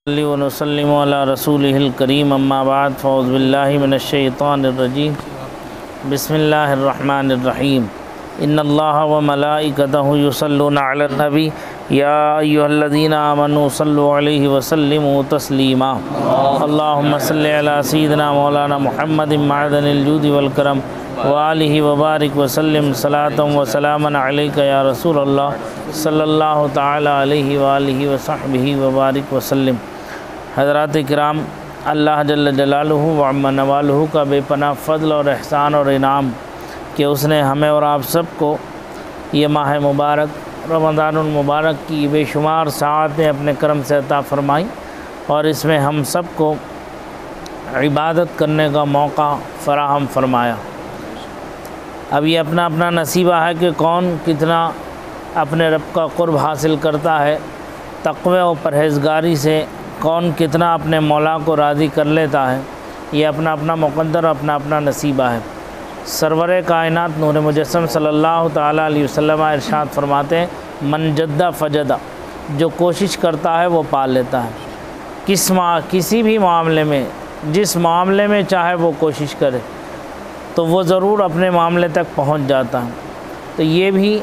वसल्लिम अला रसूलिहिल करीम अम्मा बाद फ़ौज़ बिल्लाहि मिनश्शैतानिर्रजीम बिस्मिल्लाहिर्रहमानिर्रहीम इन्नल्लाहा व मलाइकतहु युसल्लूना अलन नबी या अय्युहल्लज़ीना आमनू सल्लु अलैहि व सल्लिमू तस्लीमा अल्लाहुम्मा सल्लि अला सय्यिदिना मौलाना मुहम्मदिन मअदनिल जूदि वल करम व आलिहि व बारिक व सल्लिम सलातन व सलामन अलैका या रसूलल्लाह सल्लल्लाहु तआला अलैहि व आलिहि व सहबिहि व बारिक व सल्लिम। हज़रात किराम, अल्लाह जल्ल जलालुहु व अम्मा नवालुहु का बेपनाह फ़ज़ल और एहसान और इनाम कि उसने हमें और आप सबको ये माह मुबारक रमज़ानुल मुबारक की बेशुमार साअतें अपने करम से अता फ़रमाई और इसमें हम सबको इबादत करने का मौका फ़राहम फ़रमाया। अब ये अपना अपना नसीबा है कि कौन कितना अपने रब का क़ुर्ब हासिल करता है, तक़वे और परहेज़गारी से कौन कितना अपने मौला को राज़ी कर लेता है। ये अपना अपना मुक़द्दर, अपना अपना नसीबा है। सरवर कायनात नूर मुजस्सम सल्लल्लाहु ताला अलैहि वसल्लम इरशाद फरमाते हैं, मन जद्दा फजदा, जो कोशिश करता है वो पा लेता है। किसी भी मामले में, जिस मामले में चाहे वो कोशिश करे तो वो ज़रूर अपने मामले तक पहुंच जाता है। तो ये भी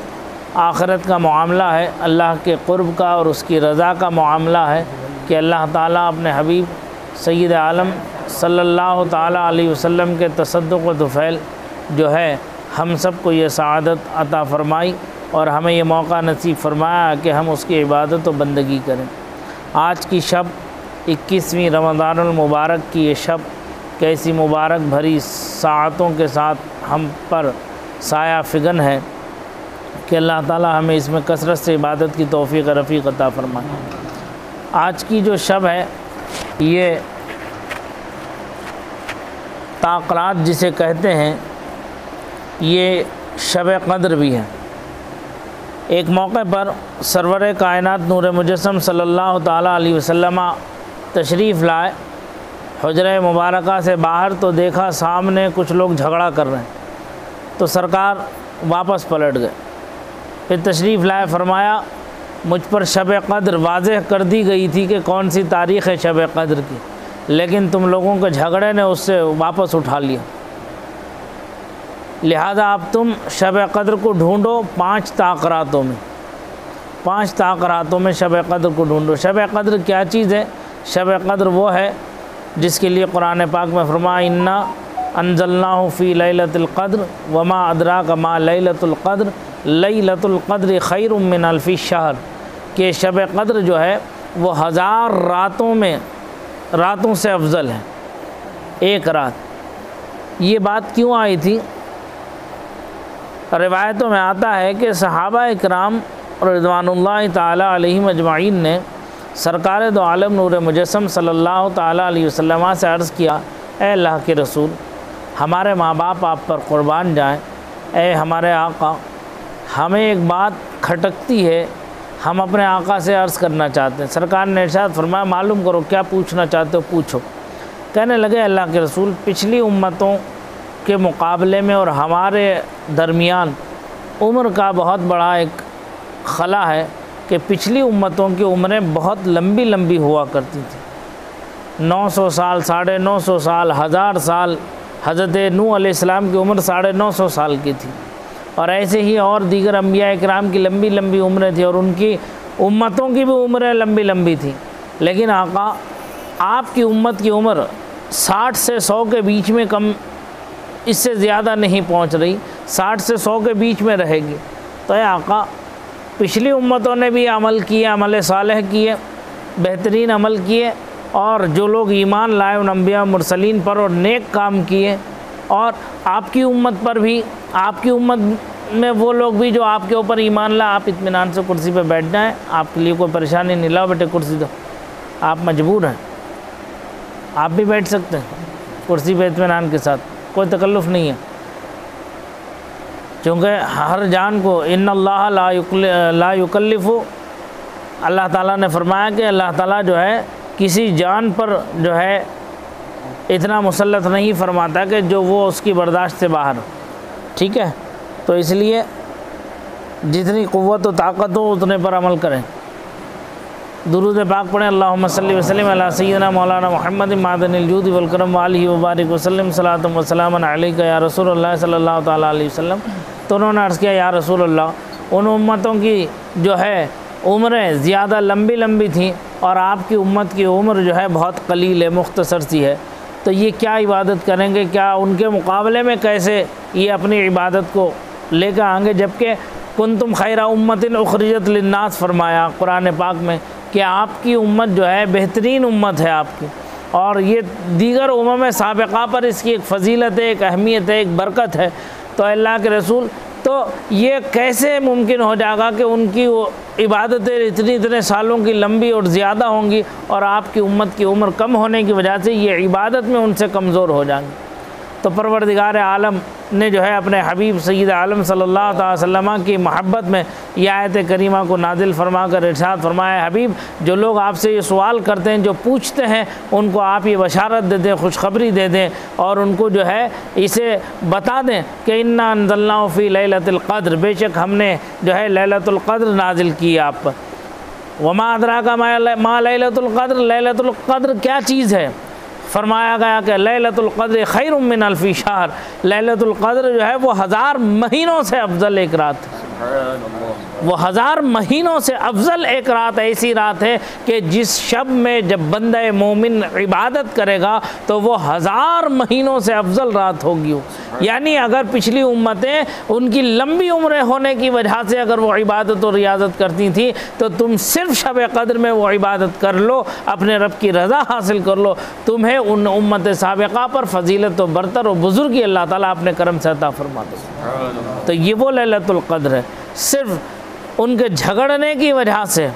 आखिरत का मामला है, अल्लाह के क़ुर्ब का और उसकी रज़ा का मामला है कि अल्लाह ताला अपने हबीब सय्यद आलम सल्लल्लाहु ताला अलैहि वसल्लम के तसद्दुक़ व तुफ़ैल जो है हम सब को ये सआदत अता फ़रमाई और हमें ये मौका नसीब फ़रमाया कि हम उसकी इबादत व बंदगी करें। आज की शब 21वीं रमज़ानुल मुबारक की ये शब कैसी मुबारक भरी साअतों के साथ हम पर साया फ़िगन है कि अल्लाह ताला हमें इसमें कसरत से इबादत की तौफ़ीक़ रफ़ीक़ अता फ़रमाए। आज की जो शब है ये ताक़रात जिसे कहते हैं, ये शब क़द्र भी है। एक मौके पर सरवर कायनात नूर मुजस्सम सल्लल्लाहु ताला अलैहि वसल्लम तशरीफ़ लाए हुजरे मुबारका से बाहर, तो देखा सामने कुछ लोग झगड़ा कर रहे हैं, तो सरकार वापस पलट गए। फिर तशरीफ़ लाए, फरमाया मुझ पर शब क़द्र वाज़ेह कर दी गई थी कि कौन सी तारीख़ है शब क़द्र की, लेकिन तुम लोगों के झगड़े ने उससे वापस उठा लिया। लिहाजा अब तुम शब क़द्र को ढूंढो 5 ताक़रातों में, 5 ताक़रातों में शब क़द्र को ढूंढो। शब क़द्र क्या चीज़ है? शब क़द्र वो है जिसके लिए कुरान पाक में फरमाया, इन्ना अंज़लनाहु फ़ी लैलतिल क़द्र वमा अदराका मा लैलतुल क़द्र लैलतुल क़द्र खैरुम मिन अल्फ़ि शहर, कि शब क़द्र जो है वो 1000 रातों से अफजल है एक रात। ये बात क्यों आई थी? रिवायतों में आता है कि सहाबा इकराम रिज़वानुल्लाहि ताला अलैहिम अजमाइन ने सरकार दो आलम नूर मुजस्सम सल्लल्लाहु ताला अलैहि वसल्लम से अर्ज़ किया, ए अल्लाह के रसूल, हमारे माँ बाप आप पर क़ुरबान जाएं। ए हमारे आका, हमें एक बात खटकती है, हम अपने आका से अर्ज़ करना चाहते हैं। सरकार ने इरशाद फरमाया, मालूम करो क्या पूछना चाहते हो, पूछो। कहने लगे, अल्लाह के रसूल, पिछली उम्मतों के मुकाबले में और हमारे दरमियान उम्र का बहुत बड़ा एक खला है कि पिछली उम्मतों की उम्रें बहुत लंबी लंबी हुआ करती थी। 900 साल, 950 साल, 1000 साल। हज़रत नूह अलैहिस्सलाम की उम्र 950 साल की थी और ऐसे ही और दीगर अंबिया इकराम की लंबी लंबी उम्रें थी और उनकी उम्मतों की भी उम्रें लंबी लंबी थी। लेकिन आका, आपकी उम्मत की उम्र 60 से 100 के बीच में, कम इससे ज़्यादा नहीं पहुंच रही, 60 से 100 के बीच में रहेगी। तो ये आका, पिछली उम्मतों ने भी अमल किए, अमल सालेह किए, बेहतरीन अमल किए, और जो लोग ईमान लाए उन अंबिया मुरसलीन पर और नेक काम किए, और आपकी उम्मत पर भी, आपकी उम्मत में वो लोग भी जो आपके ऊपर ईमान लाए। आप इत्मीनान से कुर्सी पर बैठ जाएं, आपके लिए कोई परेशानी नहीं। लाओ बेटे कुर्सी दो, आप मजबूर हैं, आप भी बैठ सकते हैं कुर्सी पर इत्मीनान के साथ, कोई तकल्लुफ़ नहीं है। चूँकि हर जान को इन्नल्लाह ला युकल्लिफ़ु, अल्लाह ताला ने फरमाया कि अल्लाह ताला जो है किसी जान पर जो है इतना मुसल्लत नहीं फरमाता कि जो वो उसकी बर्दाश्त से बाहर। ठीक है, तो इसलिए जितनी क़ुव्वत और ताकत हो उतने पर अमल करें। दुरूद पाक पढ़ें। अल्लाहुम्मा सल्लि व सल्लिम अला सय्यिदिना मौलाना मुहम्मद मादनिल जूद वल करम व आलिहि व बारिक व सल्लिम सलातम व सलामन अलैका या रसूलुल्लाह सल्लल्लाहु तआला अलैहि वसल्लम। तो उन्होंने अर्ज़ किया, या रसूलल्लाह, उन उम्मतों की जो है उम्रें ज़्यादा लंबी लंबी थी और आपकी उम्मत की उम्र जो है बहुत कलील है, मुख्तसर सी है, तो ये क्या इबादत करेंगे, क्या उनके मुकाबले में कैसे ये अपनी इबादत को लेकर आएंगे, जबकि कुंतुम खैरा उम्मतिन उखरिजत लिन्नास फरमाया कुरान पाक में कि आपकी उम्मत जो है बेहतरीन उम्मत है आपकी, और ये दीगर उम्म साबिक़ा पर इसकी एक फ़जीलत है, एक अहमियत है, एक बरकत है। तो अल्लाह के रसूल, तो ये कैसे मुमकिन हो जाएगा कि उनकी वो इबादतें इतने सालों की लंबी और ज़्यादा होंगी और आपकी उम्मत की उम्र कम होने की वजह से ये इबादत में उनसे कमज़ोर हो जाएंगी। तो परवरदिगार आलम ने जो है अपने हबीब सय्यद आलम सल्लल्लाहु अलैहि वसल्लम की मोहब्बत में यह आयत करीमा को नाजिल फरमा कर इरशाद फरमाया, हबीब, जो लोग आपसे ये सवाल करते हैं, जो पूछते हैं, उनको आप ये बशारत दे दें, खुशखबरी दे दें और उनको जो है इसे बता दें कि इन्ना अंज़लनाहु फ़ी लैलतिल क़द्र, बेशक हमने जो है लैलतुल क़द्र नाजिल की आप पर। वमा अदराका मा लैलतुल क़द्र, लैलतुल क़द्र क्या चीज़ है? फरमाया गया कि लैलतुल क़द्र खैरुम मिन अल्फ़ि शहर, लैलतुल क़द्र जो है वो 1000 महीनों से अफजल एक रात है। वो 1000 महीनों से अफजल एक रात ऐसी रात है कि जिस शब में जब बंदा मोमिन इबादत करेगा तो वो 1000 महीनों से अफजल रात होगी। यानी अगर पिछली उम्मतें उनकी लंबी उम्रें होने की वजह से अगर वो इबादत और रियाजत करती थी, तो तुम सिर्फ शब क़द्र में वो इबादत कर लो, अपने रब की रज़ा हासिल कर लो, तुम्हें उन उम्मत साबिक़ा पर फजीलत व बरतर व बुज़ुर्गी अल्लाह ताला अपने करम से अता फरमा दे। तो ये वो लैलतुल क़द्र है। सिर्फ उनके झगड़ने की वजह से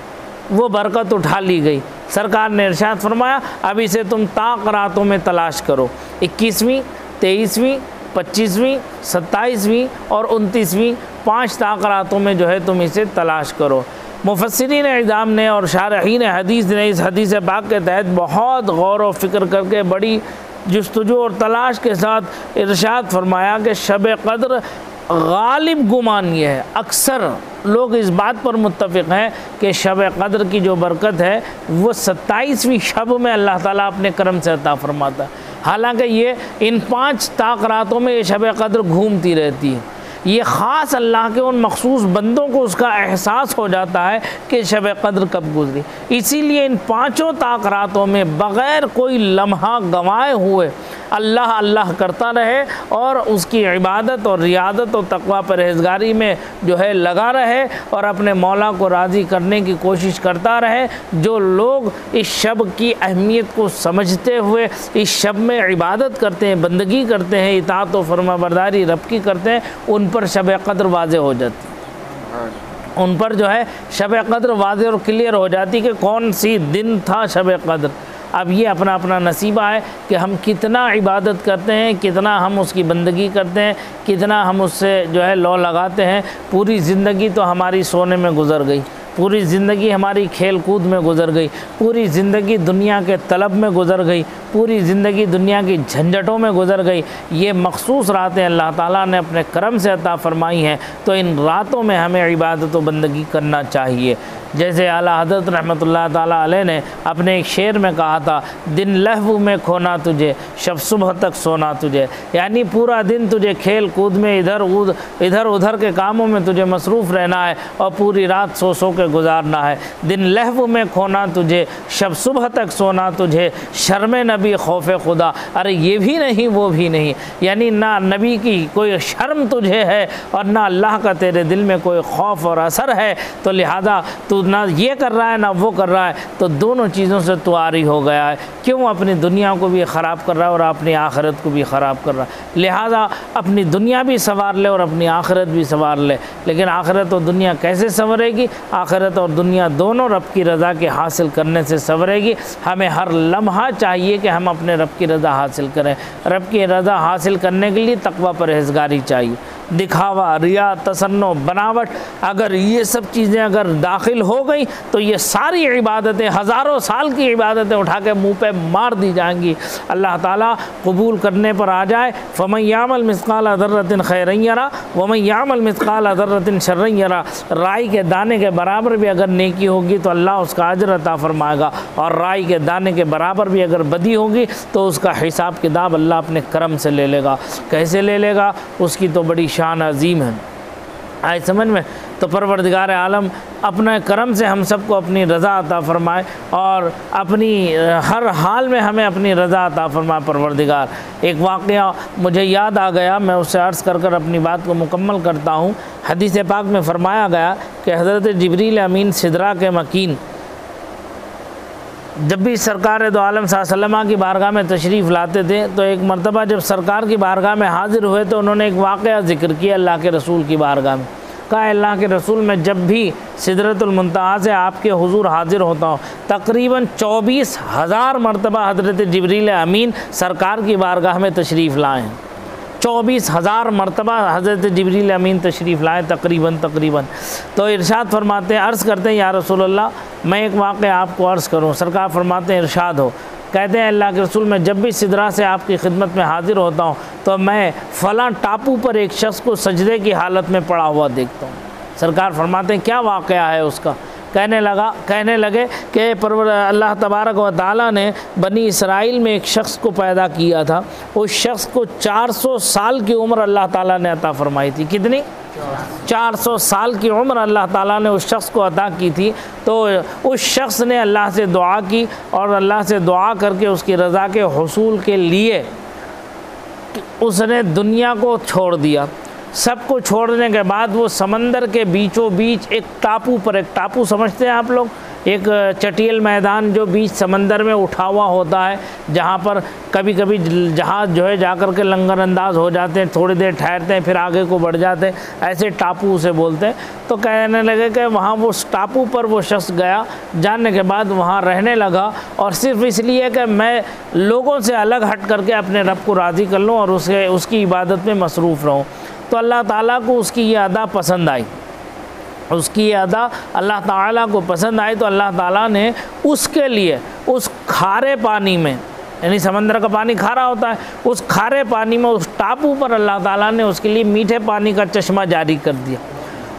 वो बरकत उठा ली गई। सरकार ने इरशाद फरमाया, अब इसे तुम ताक रातों में तलाश करो, 21वीं, 23वीं, 25वीं, 27वीं और 29वीं, 5 ताक रातों में जो है तुम इसे तलाश करो। मुफस्सिरीन इज़ाम ने और शारहीन हदीस ने इस हदीस पाक के तहत बहुत गौर व फिक्र करके बड़ी जुस्तजू और तलाश के साथ इरशाद फरमाया कि शब क़द्र गालिब गुमान ये है, अक्सर लोग इस बात पर मुत्तफ़िक़ हैं कि शब क़द्र की जो बरकत है वो 27वीं शब में अल्लाह ताला अपने करम से अता फरमाता है। हालांकि ये इन 5 ताक रातों में ये शब क़द्र घूमती रहती है। ये ख़ास अल्लाह के उन मखसूस बंदों को उसका एहसास हो जाता है कि शब क़द्र कब गुजरी। इसीलिए इन 5 ताक रातों में बग़ैर कोई लम्हा गंवाए हुए अल्लाह अल्लाह करता रहे और उसकी इबादत और रियादत और तक़वा परहेज़गारी में जो है लगा रहे और अपने मौला को राज़ी करने की कोशिश करता रहे। जो लोग इस शब की अहमियत को समझते हुए इस शब में इबादत करते हैं, बंदगी करते हैं, इताअत व फरमाबरदारी रब की करते हैं, उन पर शब क़द्र वाज़ेह हो जाती है। उन पर जो है शब क़द्र वाज़ेह और क्लियर हो जाती कि कौन सी दिन था शब क़द्र। अब ये अपना अपना नसीबा है कि हम कितना इबादत करते हैं, कितना हम उसकी बंदगी करते हैं, कितना हम उससे जो है लौ लगाते हैं। पूरी ज़िंदगी तो हमारी सोने में गुज़र गई, पूरी ज़िंदगी हमारी खेल कूद में गुज़र गई, पूरी ज़िंदगी दुनिया के तलब में गुज़र गई, पूरी ज़िंदगी दुनिया की झंझटों में गुज़र गई। ये मखसूस रातें अल्लाह ताला ने अपने करम से अता फ़रमाई हैं, तो इन रातों में हमें इबादत व बंदगी करना चाहिए। जैसे आला हज़रत रहमतुल्लाह ताला अलैह ने अपने एक शेर में कहा था, दिन लहव में खोना तुझे, शब सुबह तक सोना तुझे। यानी पूरा दिन तुझे खेल कूद में इधर उधर के कामों में तुझे मसरूफ़ रहना है और पूरी रात सो सो के गुजारना है। दिन लहव में खोना तुझे, शब सुबह तक सोना तुझे, शर्म नबी खौफ खुदा। अरे ये भी नहीं वो भी नहीं, यानी ना नबी की कोई शर्म तुझे है और ना अल्लाह का तेरे दिल में कोई खौफ और असर है। तो लिहाजा तू ना ये कर रहा है ना वो कर रहा है, तो दोनों चीज़ों से तू आरी हो गया है। क्यों अपनी दुनिया को भी ख़राब कर रहा है और अपनी आखिरत को भी ख़राब कर रहा है। लिहाजा अपनी दुनिया भी संवार ले और अपनी आखिरत भी संवार ले। लेकिन आखिरत और दुनिया कैसे संवरेगी? आखिरत और दुनिया दोनों रब की रज़ा के हासिल करने से संवरेगी। हमें हर लम्हा चाहिए कि हम अपने रब की रज़ा हासिल करें। रब की रज़ा हासिल करने के लिए तक़वा परहेज़गारी चाहिए। दिखावा, रिया, तसन्नो, बनावट, अगर ये सब चीज़ें अगर दाखिल हो गई तो ये सारी इबादतें, हज़ारों साल की इबादतें उठा के मुँह पे मार दी जाएंगी। अल्लाह ताला कबूल करने पर आ जाए। फमन यामल मिस्काल ज़र्रतिन खैरन यरा वमन यामल मिस्काल ज़र्रतिन शर्रन यरा। राई के दाने के बराबर भी अगर नेकी होगी तो अल्लाह उसका अजर अता फरमाएगा, और राई के दाने के बराबर भी अगर बदी होगी तो उसका हिसाब किताब अल्लाह अपने करम से ले लेगा। कैसे ले लेगा, उसकी तो बड़ी शान अजीम है। आए समझ में? तो परवरदिगार आलम अपने करम से हम सबको अपनी रज़ा अता फ़रमाए और अपनी हर हाल में हमें अपनी रज़ा अता फ़रमाए परवरदिगार। एक वाक़या मुझे याद आ गया, मैं उससे अर्ज़ कर कर अपनी बात को मुकम्मल करता हूँ। हदीस पाक में फ़रमाया गया कि हज़रत जिब्रील अमीन सिदरा के मकीन जब भी सरकार दो आलम सल्लल्लाहु अलैहि की बारगाह में तशरीफ़ लाते थे तो एक मरतबा जब सरकार की बारगाह में हाज़िर हुए तो उन्होंने एक वाक़या ज़िक्र किया अल्लाह के रसूल की बारगाह में। कहा अल्लाह के रसूल, मैं जब भी सिदरतुल मुंतहा से आपके हुजूर हाज़िर होता हूँ तकरीबन 24,000 मरतबा हज़रत जिब्रील अमीन सरकार की बारगाह में तशरीफ़ लाए हैं। 24,000 मरतबा हज़रत जिब्रील अमीन तशरीफ़ लाए तकरीबन। तो इरशाद फरमाते हैं, अर्ज़ करते हैं या रसूल अल्लाह, मैं एक वाक़या आपको अर्ज़ करूँ। सरकार फरमाते हैं इरशाद हो। कहते हैं अल्लाह के रसूल, मैं जब भी सिदरा से आपकी खिदमत में हाज़िर होता हूँ तो मैं फ़लाँ टापू पर एक शख्स को सजदे की हालत में पड़ा हुआ देखता हूँ। सरकार फरमाते हैं क्या वाक़या है उसका? कहने लगे कि परवर अल्लाह तबारक व तआला ने बनी इसराइल में एक शख्स को पैदा किया था। उस शख्स को 400 साल की उम्र अल्लाह ताला ने अता फ़रमाई थी। कितनी? 400 साल की उम्र अल्लाह ताला ने उस शख्स को अता की थी। तो उस शख्स ने अल्लाह से दुआ की और अल्लाह से दुआ करके उसकी रज़ा के हुसूल के लिए उसने दुनिया को छोड़ दिया। सब को छोड़ने के बाद वो समंदर के बीचों बीच एक टापू पर, एक टापू समझते हैं आप लोग, एक चटियल मैदान जो बीच समंदर में उठा हुआ होता है, जहाँ पर कभी कभी जहाज़ जो है जाकर के लंगर अंदाज हो जाते हैं, थोड़ी देर ठहरते हैं फिर आगे को बढ़ जाते हैं, ऐसे टापू उसे बोलते हैं। तो कहने लगे कि वहाँ वो टापू पर वो शख्स गया, जानने के बाद वहाँ रहने लगा और सिर्फ इसलिए कि मैं लोगों से अलग हट करके अपने रब को राज़ी कर लूँ और उसकी इबादत में मसरूफ़ रहूँ। तो अल्लाह ताला को उसकी ये अदा पसंद आई, उसकी ये अदा अल्लाह ताला को पसंद आई। तो अल्लाह ताला ने उसके लिए उस खारे पानी में, यानी समंदर का पानी खारा होता है, उस खारे पानी में उस टापू पर अल्लाह ताला ने उसके लिए मीठे पानी का चश्मा जारी कर दिया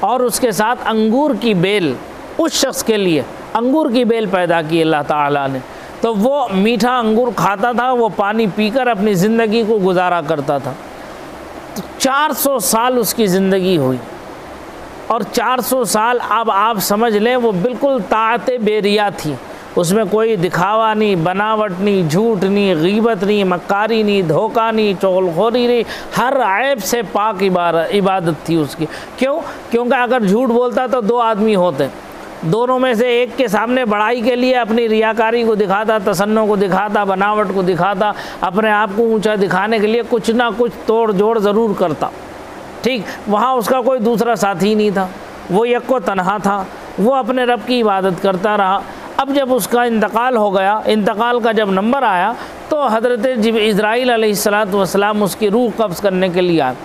और उसके साथ अंगूर की बेल, उस शख्स के लिए अंगूर की बेल पैदा की अल्लाह ताला ने। तो वो मीठा अंगूर खाता था, वो पानी पीकर अपनी ज़िंदगी को गुजारा करता था। 400 साल उसकी ज़िंदगी हुई और 400 साल अब आप समझ लें वो बिल्कुल ताअते बेरिया थी। उसमें कोई दिखावा नहीं, बनावट नहीं, झूठ नहीं, गीबत नहीं, मक्कारी नहीं, धोखा नहीं, चुगलखोरी नहीं, हर ऐब से पाक इबादत थी उसकी। क्यों? क्योंकि अगर झूठ बोलता तो 2 आदमी होते, दोनों में से एक के सामने बड़ाई के लिए अपनी रियाकारी को दिखाता, तसन्नो को दिखाता, बनावट को दिखाता, अपने आप को ऊंचा दिखाने के लिए कुछ ना कुछ तोड़ जोड़ ज़रूर करता। ठीक, वहाँ उसका कोई दूसरा साथी नहीं था, वो यक्को तन्हा था, वो अपने रब की इबादत करता रहा। अब जब उसका इंतकाल हो गया, इंतकाल का जब नंबर आया तो हज़रत इज़राइल अलैहिस्सलातु वस्सलाम उसकी रूह कब्ज़ करने के लिए आए।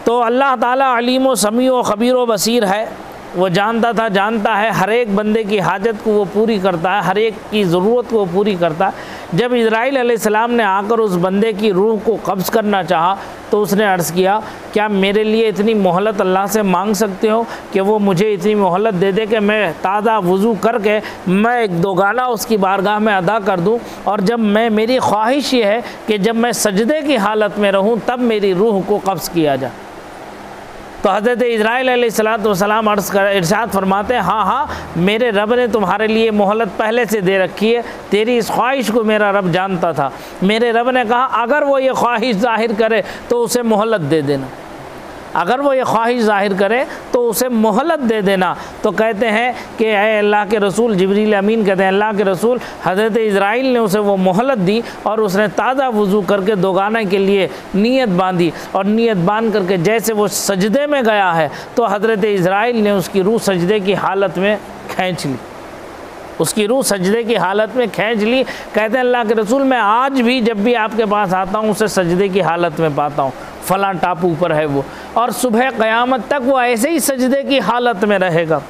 तो अल्लाह ताला अलीम व समी व ख़बीर व बसीर है, वो जानता है हर एक बंदे की हाजत को वो पूरी करता है, हर एक की ज़रूरत को वो पूरी करता है। जब इज़राइल अलैहिस्सलाम ने आकर उस बंदे की रूह को कब्ज़ करना चाहा तो उसने अर्ज़ किया, क्या मेरे लिए इतनी मोहलत अल्लाह से मांग सकते हो कि वो मुझे इतनी मोहलत दे दे कि मैं ताज़ा वज़ू करके मैं एक 2 गाना उसकी बारगाह में अदा कर दूं, और जब मेरी ख्वाहिश ये है कि जब मैं सजदे की हालत में रहूं तब मेरी रूह को कब्ज़ किया जाए। तो हज़रत इज़राइल अलैहिस्सलाम इरशाद फरमाते हैं, हाँ मेरे रब ने तुम्हारे लिए मोहलत पहले से दे रखी है, तेरी इस ख्वाहिश को मेरा रब जानता था। मेरे रब ने कहा अगर वो ये ख्वाहिश ज़ाहिर करे तो उसे मोहलत दे देना, अगर वो ये ख्वाहिश ज़ाहिर करे तो उसे मोहलत दे देना। तो कहते हैं कि ऐ अल्लाह के रसूल, जिब्रील अमीन कहते हैं अल्लाह के रसूल, हज़रत इज़राइल ने उसे वो मोहलत दी और उसने ताज़ा वज़ू करके 2 गाने के लिए नीयत बांधी, और नीयत बांध करके जैसे वो सजदे में गया है तो हज़रत इज़राइल ने उसकी रूह सजदे की हालत में खींच ली। उसकी रूह सजदे की हालत में खींच ली। कहते हैं अल्लाह के रसूल, मैं आज भी जब भी आपके पास आता हूँ उसे सजदे की हालत में पाता हूँ, फ़लाँ टापू पर है वो, और सुबह क़यामत तक वो ऐसे ही सजदे की हालत में रहेगा।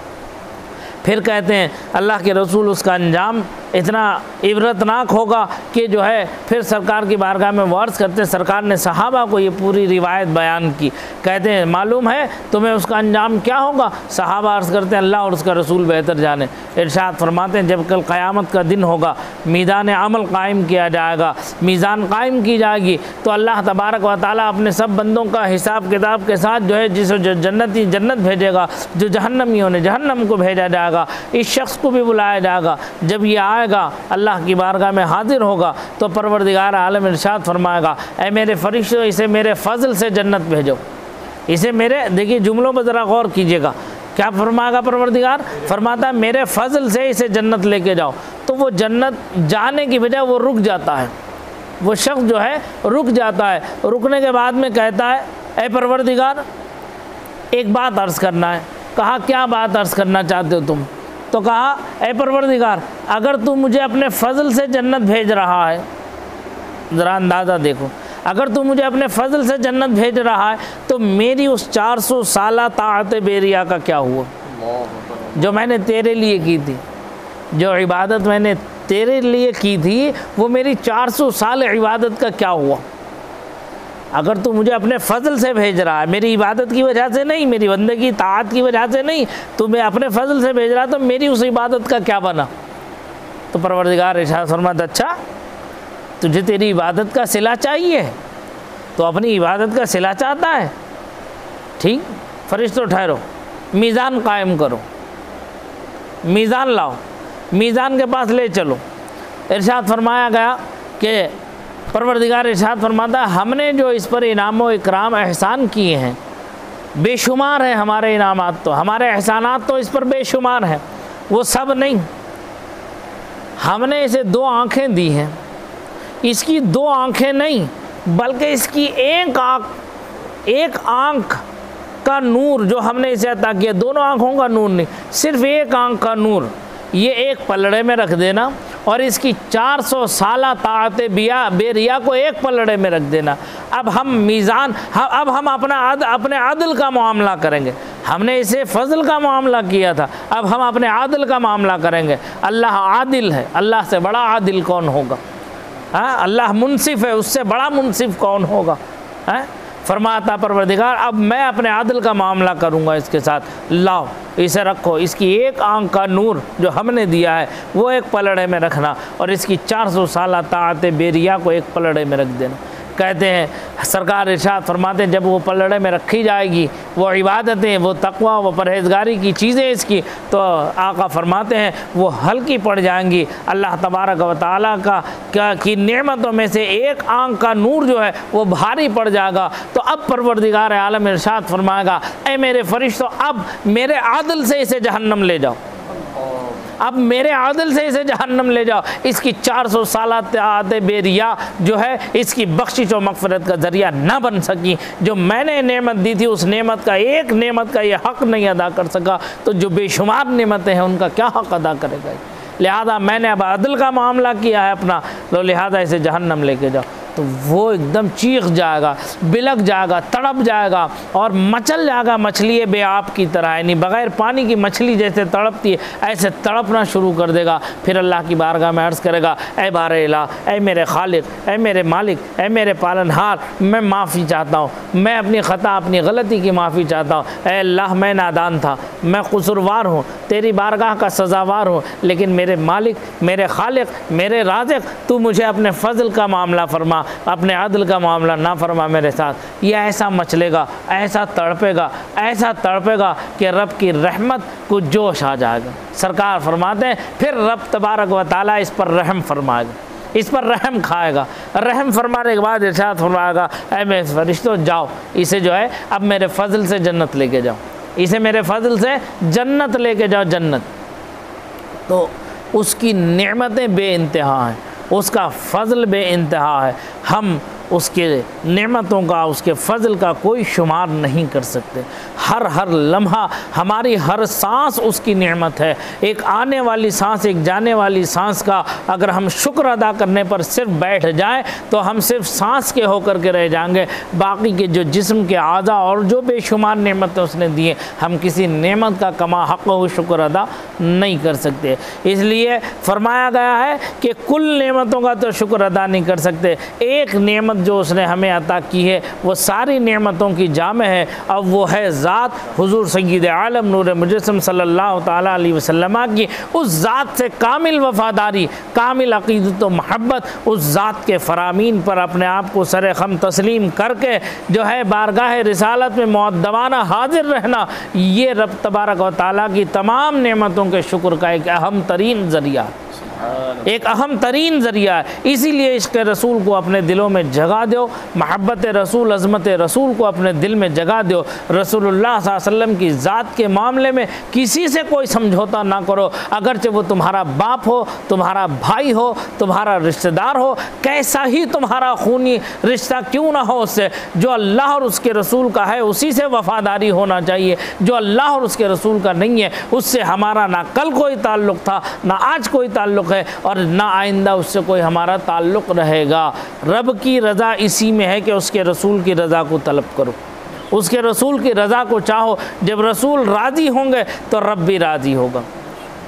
फिर कहते हैं अल्लाह के रसूल, उसका अंजाम इतना इबरतनाक होगा कि जो है फिर सरकार की बारगाह में वर्ष करते हैं। सरकार ने सहाबा को ये पूरी रिवायत बयान की। कहते हैं मालूम है तुम्हें उसका अंजाम क्या होगा? सहाबा अर्ज़ करते हैं अल्लाह और उसका रसूल बेहतर जाने। इरशाद फरमाते हैं जब कल क़यामत का दिन होगा, मीज़ान अमल कायम किया जाएगा, मीज़ान कायम की जाएगी, तो अल्लाह तबारक व तआला अपने सब बंदों का हिसाब किताब के साथ जो है, जिसे जो जन्नती जन्नत भेजेगा, जो जहन्नमियों ने जहन्नम को भेजा जाएगा, इस शख्स को भी बुलाया जाएगा। जब ये आएगा अल्लाह की बारगाह में हाजिर होगा तो परवरदिगार आलम इरशाद फरमाएगा, ऐ मेरे फरिश्तों, इसे मेरे फजल से जन्नत भेजो, इसे मेरे, देखिए जुमलों पर ज़रा गौर कीजिएगा, क्या फरमाएगा परवरदिगार? फरमाता है मेरे फजल से इसे जन्नत लेके जाओ। तो वो जन्नत जाने की बजाय वो रुक जाता है, वो शख्स जो है रुक जाता है। रुकने के बाद में कहता है ऐ परवरदिगार एक बात अर्ज़ करना है। कहा क्या बात अर्ज़ करना चाहते हो तुम? तो कहा ऐ परवरदिगार, अगर तू मुझे अपने फजल से जन्नत भेज रहा है, ज़रा अंदाज़ा देखो, अगर तू मुझे अपने फजल से जन्नत भेज रहा है तो मेरी उस 400 साला ताअत बेरिया का क्या हुआ जो मैंने तेरे लिए की थी? जो इबादत मैंने तेरे लिए की थी वो मेरी 400 साल इबादत का क्या हुआ? अगर तू मुझे अपने फजल से भेज रहा है, मेरी इबादत की वजह से नहीं, मेरी बंदे की ताअत की वजह से नहीं, तू मैं अपने फजल से भेज रहा है, तो मेरी उस इबादत का क्या बना? तो परवरदिगार इरशाद फरमाता, अच्छा तुझे तेरी इबादत का सिला चाहिए, तो अपनी इबादत का सिला चाहता है, ठीक, फरिश्तों ठहरो, मीज़ान कायम करो, मीज़ान लाओ, मीज़ान के पास ले चलो। इरशाद फरमाया गया कि परवरदिगार इरशाद फरमाता है हमने जो इस पर इनाम व इकराम एहसान किए हैं, बेशुमार हैं हमारे इनामात, तो हमारे एहसानात तो इस पर बेशुमार हैं, वो सब नहीं, हमने इसे 2 आँखें दी हैं, इसकी 2 आँखें नहीं बल्कि इसकी एक आँख का नूर जो हमने इसे अता किया, दोनों आँखों का नूर नहीं, सिर्फ एक आँख का नूर, ये एक पलड़े में रख देना और इसकी 400 साला ताअत बेरिया को एक पलड़े में रख देना। अब हम मीज़ान, अब हम अपने आदिल का मामला करेंगे। हमने इसे फजल का मामला किया था, अब हम अपने आदिल का मामला करेंगे। अल्लाह आदिल है, अल्लाह से बड़ा आदिल कौन होगा? हाँ, अल्लाह मुनसिफ़ है, उससे बड़ा मुनसिफ़ कौन होगा? हाँ, फरमाता परवरदिगार अब मैं अपने आदिल का मामला करूँगा इसके साथ, लाओ इसे रखो, इसकी एक आँख का नूर जो हमने दिया है वो एक पलड़े में रखना और इसकी 400 साला ताअत बेरिया को एक पलड़े में रख देना। कहते हैं सरकार इरशाद फरमाते हैं जब वो पलड़े में रखी जाएगी वो इबादतें, वो तक़वा, वो परहेज़गारी की चीज़ें इसकी, तो आका फरमाते हैं वो हल्की पड़ जाएंगी। अल्लाह तबारक व तआला की नेमतों में से एक आँख का नूर जो है वो भारी पड़ जाएगा। तो अब परवरदिगार आलम इरशाद फरमाएगा ऐ मेरे फरिश्तों, अब मेरे आदल से इसे जहन्नम ले जाओ, अब मेरे आदिल से इसे जहन्नम ले जाओ। इसकी 400 साला ताअत बेरिया जो है इसकी बख्शिश और मग़फ़िरत का ज़रिया ना बन सकी। जो मैंने नेमत दी थी उस नेमत का एक नेमत का ये हक़ नहीं अदा कर सका, तो जो बेशुमार नेमतें हैं उनका क्या हक़ अदा करेगा? लिहाजा मैंने अब अदल का मामला किया है अपना, तो लिहाजा इसे जहन्नम लेके जाओ। तो वो एकदम चीख जाएगा, बिलक जाएगा, तड़प जाएगा और मचल जाएगा मछली बेआब की तरह, यानी बग़ैर पानी की मछली जैसे तड़पती है ऐसे तड़पना शुरू कर देगा। फिर अल्लाह की बारगाह में अर्ज़ करेगा ऐ बारे इला, ऐ मेरे खालिक, ऐ मेरे मालिक, ऐ मेरे पालनहार, मैं माफ़ी चाहता हूँ, मैं अपनी ख़ता, अपनी गलती की माफ़ी चाहता हूँ। ऐ अल्लाह मैं नादान था, मैं कसूरवार हूँ, तेरी बारगाह का सज़ावार हूँ, लेकिन मेरे मालिक, मेरे खालिक, मेरे राज़िक़, तू मुझे अपने फ़ज़ल का मामला फरमा, अपने अदल का मामला ना फरमा मेरे साथ। ये ऐसा मचलेगा, ऐसा तड़पेगा कि रब की रहमत को जोश आ जाएगा। सरकार फरमाते हैं फिर रब तबारक व तआला इस पर रहम फरमाएगा, इस पर रहम खाएगा। रहम फरमाने के बाद इरशाद फरमाएगा ऐ मेरे फरिश्तों जाओ, इसे जो है अब मेरे फ़ज़ल से जन्नत लेके जाओ, इसे मेरे फ़ज़ल से जन्नत लेके जाओ, जन्नत। तो उसकी नेमतें बेइंतहा हैं, उसका फ़ज़ल बेइंतहा है। हम उसके नेमतों का, उसके फ़ज़ल का कोई शुमार नहीं कर सकते। हर लम्हा, हमारी हर सांस उसकी नेमत है। एक आने वाली सांस, एक जाने वाली सांस का अगर हम शुक्र अदा करने पर सिर्फ बैठ जाएं तो हम सिर्फ सांस के होकर के रह जाएंगे। बाकी के जो जिस्म के आज़ा और जो बेशुमार नेमतें उसने दिए, हम किसी नेमत का कमा हक़ व शुक्र अदा नहीं कर सकते। इसलिए फरमाया गया है कि कुल नेमतों का तो शुक्र अदा नहीं कर सकते, एक नेमत जो उसने हमें अता की है वो सारी नेमतों की जामे है। अब वो है ज़ात हुज़ूर सय्यद आलम नूर मुजस्सम सल्लल्लाहु ताला अलैहि वसल्लम की। उस ज़ात से कामिल वफ़ादारी, कामिल अक़ीदत व महब्बत, उस ज़ात के फ़रामीन पर अपने आप को सरे ख़म तस्लीम करके जो है बारगाह रिसालत में मुअद्दबाना हाजिर रहना, ये रब तबारक व तआला की तमाम नेमतों के शुक्र का एक अहम तरीन ज़रिया, एक अहम तरीन ज़रिया है। इसीलिए इश्क़ रसूल को अपने दिलों में जगा दो, महब्बत रसूल, अज़मत रसूल को अपने दिल में जगा दो। रसूलुल्लाह सल्लल्लाहु अलैहि वसल्लम की ज़ात के मामले में किसी से कोई समझौता ना करो, अगरचे वो तुम्हारा बाप हो, तुम्हारा भाई हो, तुम्हारा रिश्तेदार हो, कैसा ही तुम्हारा खूनी रिश्ता क्यों ना हो, उससे जो अल्लाह और उसके रसूल का है उसी से वफ़ादारी होना चाहिए। जो अल्लाह और उसके रसूल का नहीं है उससे हमारा ना कल कोई ताल्लुक़ था, ना आज कोई ताल्लुक़ है और ना आइंदा उससे कोई हमारा ताल्लुक़ रहेगा। रब की रज़ा इसी में है कि उसके रसूल की रज़ा को तलब करो, उसके रसूल की रज़ा को चाहो। जब रसूल राज़ी होंगे तो रब भी राज़ी होगा,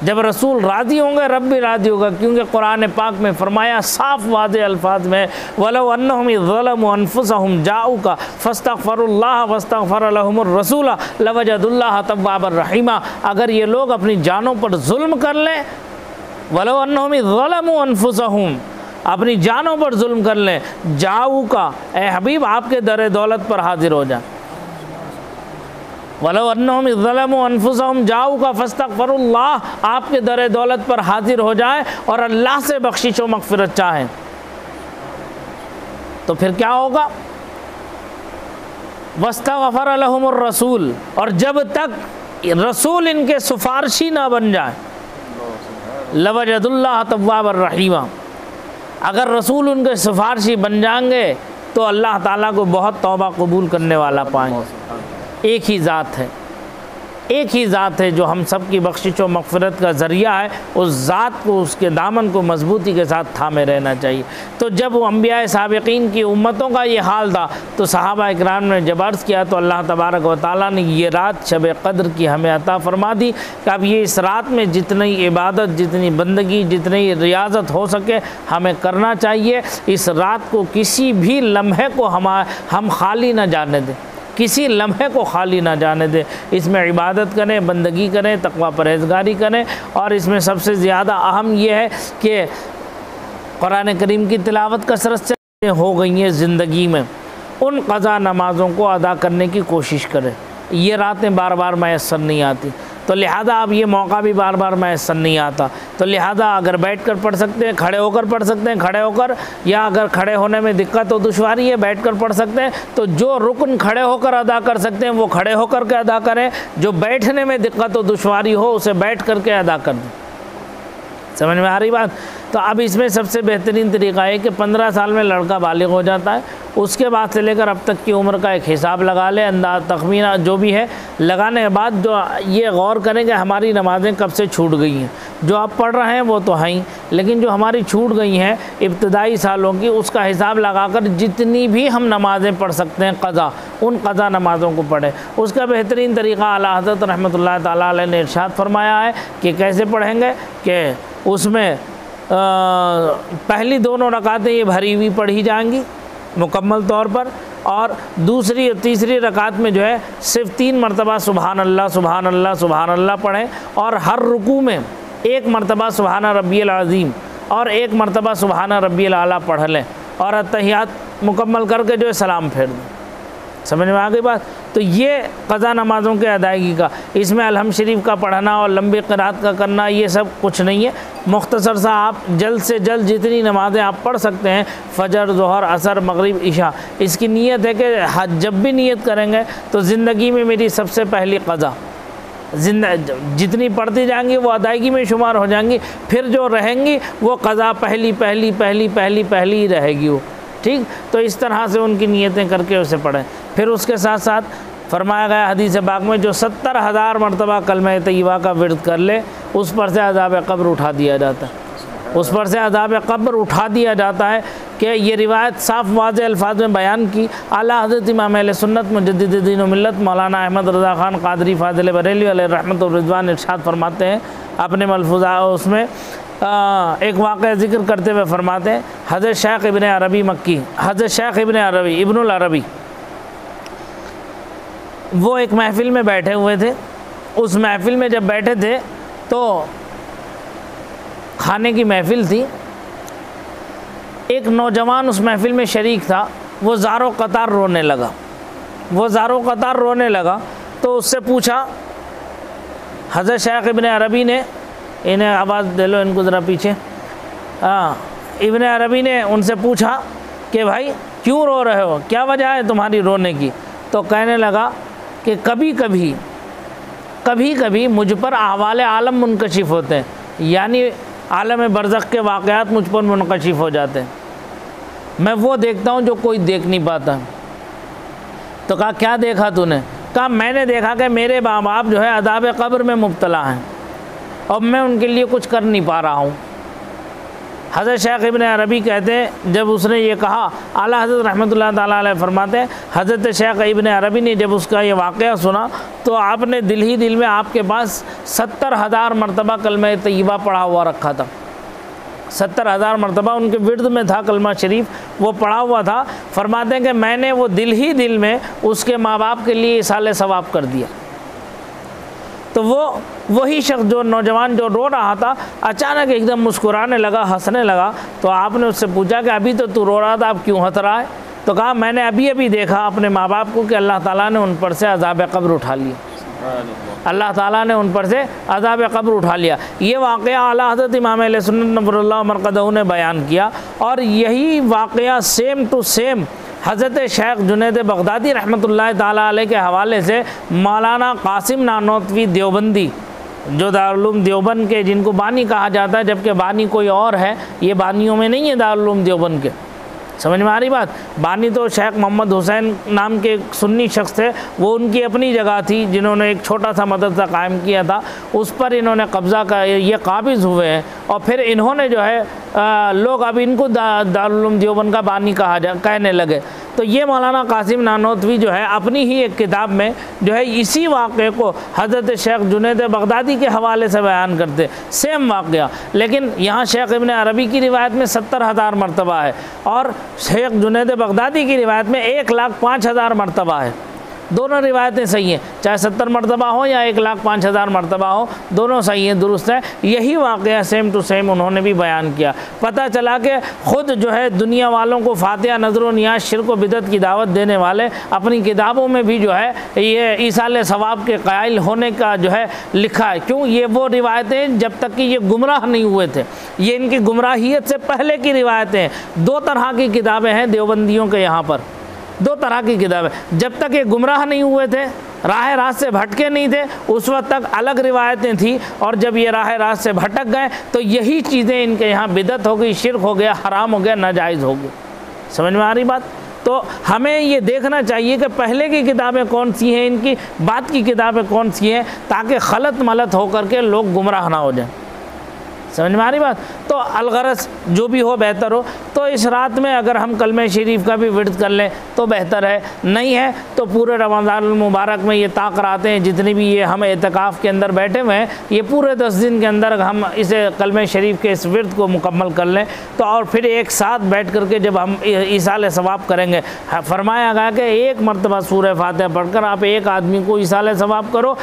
जब रसूल राज़ी होंगे रब भी राज़ी होगा। क्योंकि कुरान पाक में फरमाया साफ़ वाज़े अल्फाज में, वलो अन्नहुम ज़लमू अनफुसहुम जाऊका फस्तग़फरुल्लाह वस्तग़फर लहुमुर रसूल लवजदुल्लाह तव्वाबर रहीमा। अगर ये लोग अपनी जानों पर जुल्म कर लें, वलो अन्नहुम ज़लमू अनफुसहुम, अपनी जानों पर जुल्म कर लें, जाऊका, ए हबीब आपके दर दौलत पर हाजिर हो जाए। वलो अन्नहुम ज़लमू अनफुसहुम जाऊका फस्तग़फरुल्लाह, आपके दर दौलत पर हाजिर हो जाए और अल्लाह से बख्शिश व मग़फ़िरत चाहें, तो फिर क्या होगा? वस्तग़फर लहुमुर रसूल, और जब तक रसूल इनके सिफारशी ना बन जाए, लवजदुल्लाह तव्वाबर रहीमा, अगर रसूल उनके सिफारशी बन जाएंगे तो अल्लाह ताला को बहुत तौबा कबूल करने वाला पाएंगे। एक ही ज़ात है, एक ही ज़ात है जो हम सब की बख्शिश व मग़फ़िरत का ज़रिया है। उस ज़ात को, उसके दामन को मजबूती के साथ थामे रहना चाहिए। तो जब वो अम्बिया साबिक़ीन की उम्मतों का ये हाल था तो सहाबा इकराम ने जब अर्ज़ किया तो अल्लाह तबारक व तआला ने ये रात शब क़द्र की हमें अता फ़रमा दी कि अब ये इस रात में जितनी इबादत, जितनी बंदगी, जितनी रियाज़त हो सके हमें करना चाहिए। इस रात को किसी भी लम्हे को हम खाली ना जाने दें, किसी लम्हे को खाली ना जाने दें। इसमें इबादत करें, बंदगी करें, तक़वा परहेज़गारी करें। और इसमें सबसे ज़्यादा अहम यह है कि कुरान करीम की तिलावत कसरत से हो गई है ज़िंदगी में, उन क़ज़ा नमाज़ों को अदा करने की कोशिश करें। ये रातें बार बार मैसर नहीं आती, तो लिहाजा अब ये मौका भी बार बार मैसर नहीं आता, तो लिहाजा अगर बैठ कर पढ़ सकते हैं, खड़े होकर पढ़ सकते हैं, खड़े होकर, या अगर खड़े होने में दिक्कत हो, दुश्वारी है, बैठ कर पढ़ सकते हैं, तो जो रुकन खड़े होकर अदा कर सकते हैं वो खड़े होकर के अदा करें। जो बैठने में दिक्कत हो, दुश्वारी हो, उसे बैठ कर के अदा कर दें। समझ में आ रही बात? तो अब इसमें सबसे बेहतरीन तरीका है कि 15 साल में लड़का बालिग हो जाता है, उसके बाद से लेकर अब तक की उम्र का एक हिसाब लगा ले, अंदाज़ तखमीना जो भी है लगाने के बाद जो ये गौर करें कि हमारी नमाज़ें कब से छूट गई हैं। जो आप पढ़ रहे हैं वो तो हैं ही, लेकिन जो हमारी छूट गई हैं इब्तदाई सालों की, उसका हिसाब लगाकर जितनी भी हम नमाज़ें पढ़ सकते हैं क़ज़ा, उन क़ज़ा नमाज़ों को पढ़ें। उसका बेहतरीन तरीक़ा आला हज़रत रहमतुल्लाह ताला अलैह ने इरशाद फरमाया है कि कैसे पढ़ेंगे, कि उसमें पहली दोनों रकातें ये भरी हुई पढ़ी जाएंगी मुकम्मल तौर पर, और दूसरी और तीसरी रकात में जो है सिर्फ 3 मरतबा सुबहान अल्लाह सुबहान अल्लाह सुबहान अल्लाह पढ़ें, और हर रुकू में 1 मरतबा सुबहान रब्बियल अज़ीम और 1 मरतबा सुबहान रब्बियल आला पढ़ लें, और अत्तहियात मुकम्मल करके जो है सलाम फेर दें। समझ में आ गई बात? तो ये क़ज़ा नमाज़ों के अदायगी का, इसमें अलहम शरीफ का पढ़ना और लंबी क़िरात का करना ये सब कुछ नहीं है। मुख्तसर सा आप जल्द से जल्द जितनी नमाज़ें आप पढ़ सकते हैं, फ़जर, ज़ोहर, असर, मगरिब, इशा, इसकी नीयत है कि जब भी नीयत करेंगे तो ज़िंदगी में मेरी सबसे पहली क़ज़ा, जितनी पढ़ती जाएंगी वो अदायगी में शुमार हो जाएंगी, फिर जो रहेंगी वो क़ज़ा पहली पहली पहली पहली पहली ही रहेगी वो। ठीक। तो इस तरह से उनकी नीयतें करके उसे पढ़ें। फिर उसके साथ साथ फरमाया गया हदीस पाक में जो 70,000 मरतबा कलमा तय्यबा का विर्द कर ले उस पर से अज़ाब क़ब्र उठा दिया जाता है, उस पर से अज़ाब क़ब्र उठा दिया जाता है। कि ये रिवायत साफ़ वाज़ेह अल्फाज में बयान की आला हज़रत इमाम अहले सुन्नत मुजद्दिद दीन व मिल्लत मौलाना अहमद रज़ा ख़ान क़ादरी फ़ाज़िल बरेलवी अलैहि रहमत व रिज़वान इरशाद फरमाते हैं अपने मलफूज़ा उसमें एक वाक़या ज़िक्र करते हुए फरमाते हैं हज़रत शेख इब्न अरबी मक्की, हज़रत शेख इब्न अरबी इब्नुल अरबी वो एक महफ़िल में बैठे हुए थे। उस महफ़िल में जब बैठे थे तो खाने की महफ़िल थी। एक नौजवान उस महफ़िल में शरीक था, वो ज़ारो क़तार रोने लगा। वो ज़ारो क़तार रोने लगा तो उससे पूछा, हज़रत शेख इब्न अरबी ने, इन्हें आवाज़ दे लो इनको ज़रा पीछे, इब्न अरबी ने उनसे पूछा कि भाई क्यों रो रहे हो, क्या वजह है तुम्हारी रोने की। तो कहने लगा कि कभी कभी मुझ पर अहवाल आलम मुनकशिफ होते हैं, यानी आलम बरज़ख के वाक़यात मुझ पर मुनकशिफ हो जाते हैं, मैं वो देखता हूँ जो कोई देख नहीं पाता। तो कहा क्या देखा तूने। कहा मैंने देखा कि मेरे माँ बाप जो है अज़ाब क़ब्र में मुब्तला हैं और मैं उनके लिए कुछ कर नहीं पा रहा हूँ। हज़रत शेख इब्न अरबी कहते हैं जब उसने ये कहा, आला हज़रत रहमतुल्लाह ताला अलैह फरमाते हैं हज़रत शेख इब्न अरबी ने जब उसका ये वाक़या सुना तो आपने दिल ही दिल में आपके पास 70,000 मरतबा कलमा तय्यबा पढ़ा हुआ रखा था। 70,000 मरतबा उनके विर्द में था कलमा शरीफ, वो पढ़ा हुआ था। फरमाते हैं कि मैंने वो दिल ही दिल में उसके माँ बाप के लिए इसाले सवाब कर दिया। तो वही शख्स जो नौजवान जो रो रहा था अचानक एकदम मुस्कुराने लगा, हंसने लगा। तो आपने उससे पूछा कि अभी तो तू रो रहा था, अब क्यों हंस रहा है। तो कहा मैंने अभी देखा अपने माँ बाप को कि अल्लाह ताला ने उन पर से अज़ाब क़ब्र उठा लिया, अल्लाह ताला ने उन पर से अज़ाब क़ब्र उठा लिया। ये वाक़या आला हज़रत इमाम अहले सुन्नत नव्वरुल्लाह मरक़दहू ने बयान किया और यही वाक़या सेम टू सेम हज़रत शेख जुनैद बगदादी रहमतुल्लाह ताला अलैह के हवाले से मौलाना कासिम नानोतवी देवबंदी जो दारुल उलूम देवबंद के जिनको बानी कहा जाता है, जबकि बानी कोई और है, ये बानियों में नहीं है दारुल उलूम देवबंद के। समझ में आ रही बात। बानी तो शेख मोहम्मद हुसैन नाम के सुन्नी शख्स थे, वो उनकी अपनी जगह थी जिन्होंने एक छोटा सा मदरसा कायम किया था, उस पर इन्होंने कब्ज़ा का ये काबिज़ हुए हैं और फिर इन्होंने जो है लोग अब इनको दारुल उलूम देवबंद का बानी कहने लगे। तो ये मौलाना कासिम नानोतवी जो है अपनी ही एक किताब में जो है इसी वाक़े को हज़रत शेख जुनैद बगदादी के हवाले से बयान करते, सेम वाक़या, लेकिन यहाँ शेख इब्न अरबी की रिवायत में 70,000 मरतबा है और शेख जुनैद बगदादी की रिवायत में 1,05,000 मरतबा है। दोनों रिवायतें सही हैं, चाहे 70 मरतबा हो या 1,05,000 मरतबा हो, दोनों सही हैं, दुरुस्त है। यही वाक़या सेम टू सेम उन्होंने भी बयान किया। पता चला कि ख़ुद जो है दुनिया वालों को फातिहा नज़र नियाज़ शिर्क व बिदअत की दावत देने वाले अपनी किताबों में भी जो है ये ईसाले सवाब के क़ाइल होने का जो है लिखा है। क्यों, ये वो रिवायतें जब तक कि ये गुमराह नहीं हुए थे, ये इनकी गुमराहियत से पहले की रिवायतें। 2 तरह की किताबें हैं देवबंदियों के यहाँ पर, 2 तरह की किताबें। जब तक ये गुमराह नहीं हुए थे, राह रास्त से भटके नहीं थे, उस वक्त तक अलग रिवायतें थी, और जब ये राह रास्त से भटक गए तो यही चीज़ें इनके यहाँ बिदअत हो गई, शिर्क हो गया, हराम हो गया, नाजायज़ हो गया। समझ में आ रही बात। तो हमें ये देखना चाहिए कि पहले की किताबें कौन सी हैं, इनकी बाद की किताबें कौन सी हैं, ताकि खलत मलत हो करके लोग गुमराह ना हो जाएं। समझ में आ रही बात। तो अलगरस जो भी हो बेहतर हो। तो इस रात में अगर हम कलमे शरीफ का भी विर्द कर लें तो बेहतर है, नहीं है तो पूरे रमज़ान मुबारक में ये ताक़राते हैं जितनी भी ये हम एतकाफ़ के अंदर बैठे हुए हैं, ये पूरे 10 दिन के अंदर हम इसे कलमे शरीफ के इस विर्द को मुकम्मल कर लें तो, और फिर एक साथ बैठ करके जब हम ईसाले सवाब करेंगे, फरमाया गया कि 1 मरतबा सूरह फातिहा पढ़कर आप एक आदमी को ईसाले सवाब करो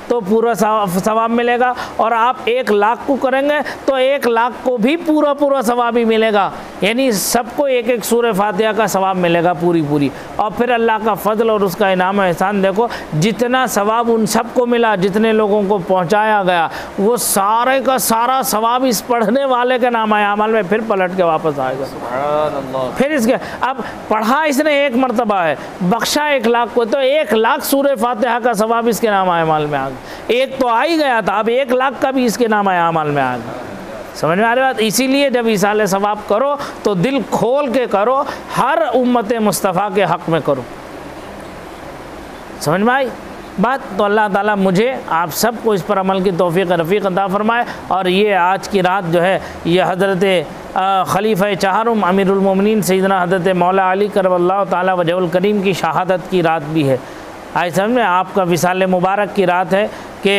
तो पूरा सवाब मिलेगा, और आप 1 लाख को करेंगे तो 1 लाख को भी पूरा सवाब ही मिलेगा। यानी सबको 1-1 सूरह फातिहा का सवाब मिलेगा पूरी। और फिर अल्लाह का फ़ज़ल और उसका इनाम एहसान देखो, जितना सवाब उन सबको मिला, जितने लोगों को पहुंचाया गया, वो सारे का सारा सवाब इस पढ़ने वाले के नाम अमाल में फिर पलट के वापस आएगा। फिर इसके अब पढ़ा इसने 1 मरतबा है, बख्शा 1 लाख को, तो 1 लाख सूरह फातिहा का सवाब इसके नाम अमाल में आ गया। 1 तो आ ही गया था, अब 1 लाख का भी इसके नाम अमाल में आ गया। समझ में आ रही बात। इसीलिए जब इसाले सवाब करो तो दिल खोल के करो, हर उम्मत मुस्तफ़ा के हक़ में करो। समझ में आई बात। तो अल्लाह ताला मुझे आप सबको इस पर अमल की तौफ़ीक़ रफ़ीक़ अता फ़रमाए। और ये आज की रात जो है ये हज़रत खलीफ़ा चाहरुम अमीरुल मोमिनीन सैयदना हज़रत मौला अली करबल्लाहु ताला वजहुल करीम की शहादत की रात भी है। आज समझ में आपका विसाल मुबारक की रात है कि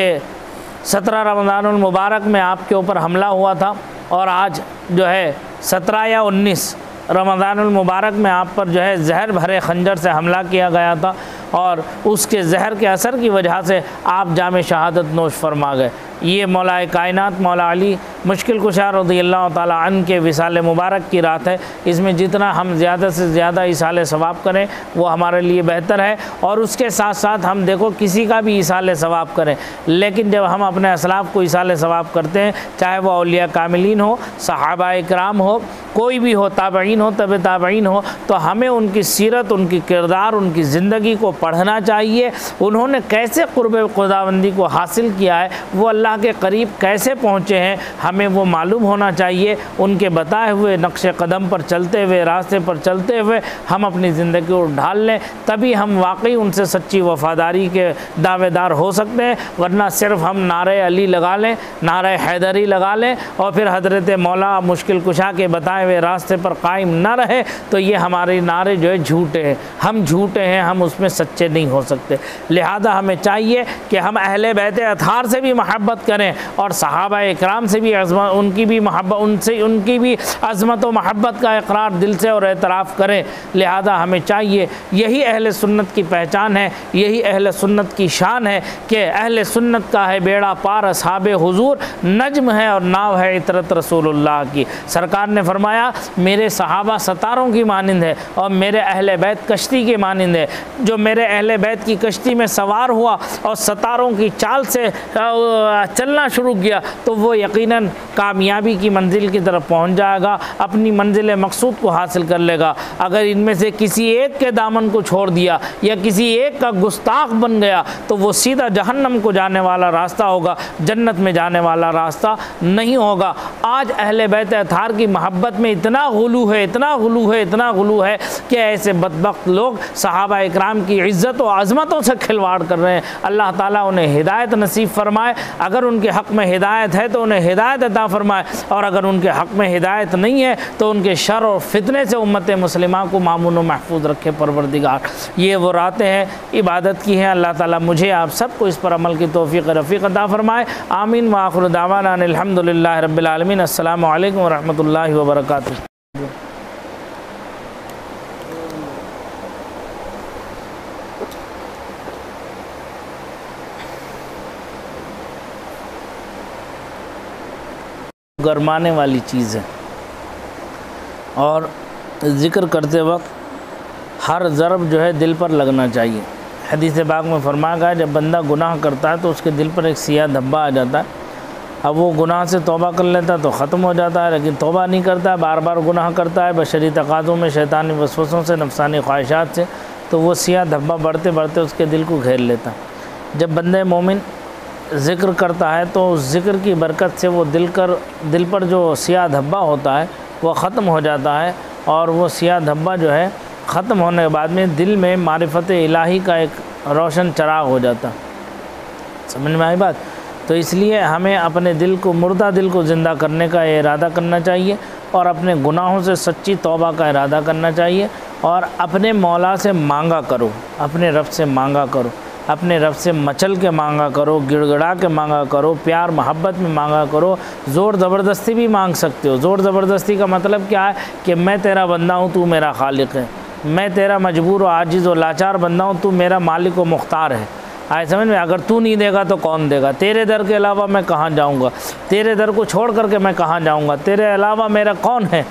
17 रमज़ानुल मुबारक में आपके ऊपर हमला हुआ था और आज जो है 17 या 19 रमज़ानुल मुबारक में आप पर जो है जहर भरे खंजर से हमला किया गया था और उसके जहर के असर की वजह से आप जाम शहादत नोश फरमा गए। ये मौला कायनात मौला अली मुश्किल कुशा रज़ियल्लाहु ताला अन्हु के विसाल मुबारक की रात है। इसमें जितना हम ज़्यादा से ज़्यादा इसाले सवाब करें वो हमारे लिए बेहतर है। और उसके साथ साथ हम देखो किसी का भी इसाले सवाब करें, लेकिन जब हम अपने असलाफ़ को इसाले सवाब करते हैं, चाहे वो औलिया कामिलीन हो, सहाबा इकराम हो, कोई भी हो, ताबईन हो, तबे ताबईन हो, तो हमें उनकी सीरत, उनकी किरदार, उनकी ज़िंदगी को पढ़ना चाहिए। उन्होंने कैसे क़ुर्ब खुदाबंदी को हासिल किया है, वो अल्लाह के करीब कैसे पहुँचे हैं, हमें वो मालूम होना चाहिए। उनके बताए हुए नक्शे कदम पर चलते हुए, रास्ते पर चलते हुए हम अपनी ज़िंदगी को ढाल लें, तभी हम वाकई उनसे सच्ची वफ़ादारी के दावेदार हो सकते हैं। वरना सिर्फ़ हम नारे अली लगा लें, नारे हैदरी लगा लें और फिर हज़रत मौला मुश्किल कुशा के बताए हुए रास्ते पर कायम न रहे तो ये हमारे नारे जो है झूठे हैं। हम झूठे हैं, हम उसमें सच्चे नहीं हो सकते। लिहाजा हमें चाहिए कि हम अहले बैत अतहार से भी मोहब्बत करें और सहाबा इकराम से भी उनकी भी मोहब्बत, उनसे उनकी भी अज़मत व मोहब्बत का इकरार दिल से और एतराफ़ करें। लिहाजा हमें चाहिए, यही अहले सुन्नत की पहचान है, यही अहले सुन्नत की शान है कि अहले सुन्नत का है बेड़ा पार असहाबे हुजूर, नज्म है और नाव है इतरत रसूलुल्लाह की। सरकार ने फरमाया मेरे सहाबा सितारों की मानिंद है और मेरे अहले बैत कश्ती के मानिंद है। जो मेरे अहले बैत की कश्ती में सवार हुआ और सितारों की चाल से चलना शुरू किया तो वो यकीनन कामयाबी की मंजिल की तरफ पहुंच जाएगा, अपनी मंजिल मकसूद को हासिल कर लेगा। अगर इनमें से किसी एक के दामन को छोड़ दिया या किसी एक का गुस्ताख बन गया तो वो सीधा जहन्नम को जाने वाला रास्ता होगा, जन्नत में जाने वाला रास्ता नहीं होगा। आज अहले बैत अतहार की मोहब्बत में इतना गुलू है, इतना गुलू है, इतना गुलू है कि ऐसे बदबख्त लोग सहाबा इकराम की इज़्ज़त और अज़मतों से खिलवाड़ कर रहे हैं। अल्लाह ताला उन्हें हिदायत नसीब फरमाए। अगर उनके हक़ में हिदायत है तो उन्हें हिदायत अता फरमाए और अगर उनके हक़ में हिदायत नहीं है तो उनके शर और फितने से उम्मत मुस्लिमा को मामून व महफूज रखे परवरदिगार। ये वो रातें हैं इबादत की हैं। अल्लाह ताला मुझे आप सबको इस पर अमल की तौफ़ीक़ रफ़ीक़ अता फरमाए। आमीन व आखिर दावाना अनिल हम्दुलिल्लाहि रब्बिल आलमीन। अस्सलामु अलैकुम व रहमतुल्लाहि व बरकातुहू। गरमाने वाली चीज़ है और ज़िक्र करते वक्त हर ज़रब जो है दिल पर लगना चाहिए। हदीस पाक में फरमाया गया जब बंदा गुनाह करता है तो उसके दिल पर एक सियाह धब्बा आ जाता है। अब वो गुनाह से तौबा कर लेता है तो ख़त्म हो जाता है, लेकिन तौबा नहीं करता है, बार बार गुनाह करता है बशरी तकाज़ों में, शैतानी वसवसों से, नफसानी ख्वाहिशात से, तो वो सियाह धब्बा बढ़ते बढ़ते उसके दिल को घेर लेता है। जब बंदे मोमिन ज़िक्र करता है तो उस ज़िक्र की बरकत से वो दिल पर जो सियाह धब्बा होता है वो ख़त्म हो जाता है और वो सियाह धब्बा जो है ख़त्म होने के बाद में दिल में मारिफत इलाही का एक रोशन चराग हो जाता। समझ में आई बात। तो इसलिए हमें अपने दिल को, मुर्दा दिल को ज़िंदा करने का इरादा करना चाहिए और अपने गुनाहों से सच्ची तौबा का इरादा करना चाहिए और अपने मौला से मांगा करो, अपने रब से मांगा करो, अपने रब से मचल के मांगा करो, गिड़गिड़ा के मांगा करो, प्यार मोहब्बत में मांगा करो। ज़ोर ज़बरदस्ती भी मांग सकते हो। ज़ोर ज़बरदस्ती का मतलब क्या है कि मैं तेरा बंदा हूँ, तू मेरा खालिक है, मैं तेरा मजबूर व आजिज़ व लाचार बंदा हूँ, तू मेरा मालिक व मुख्तार है। आए समझ में। अगर तू नहीं देगा तो कौन देगा? तेरे दर के अलावा मैं कहाँ जाऊँगा? तेरे दर को छोड़ करके मैं कहाँ जाऊँगा? तेरे अलावा मेरा कौन है?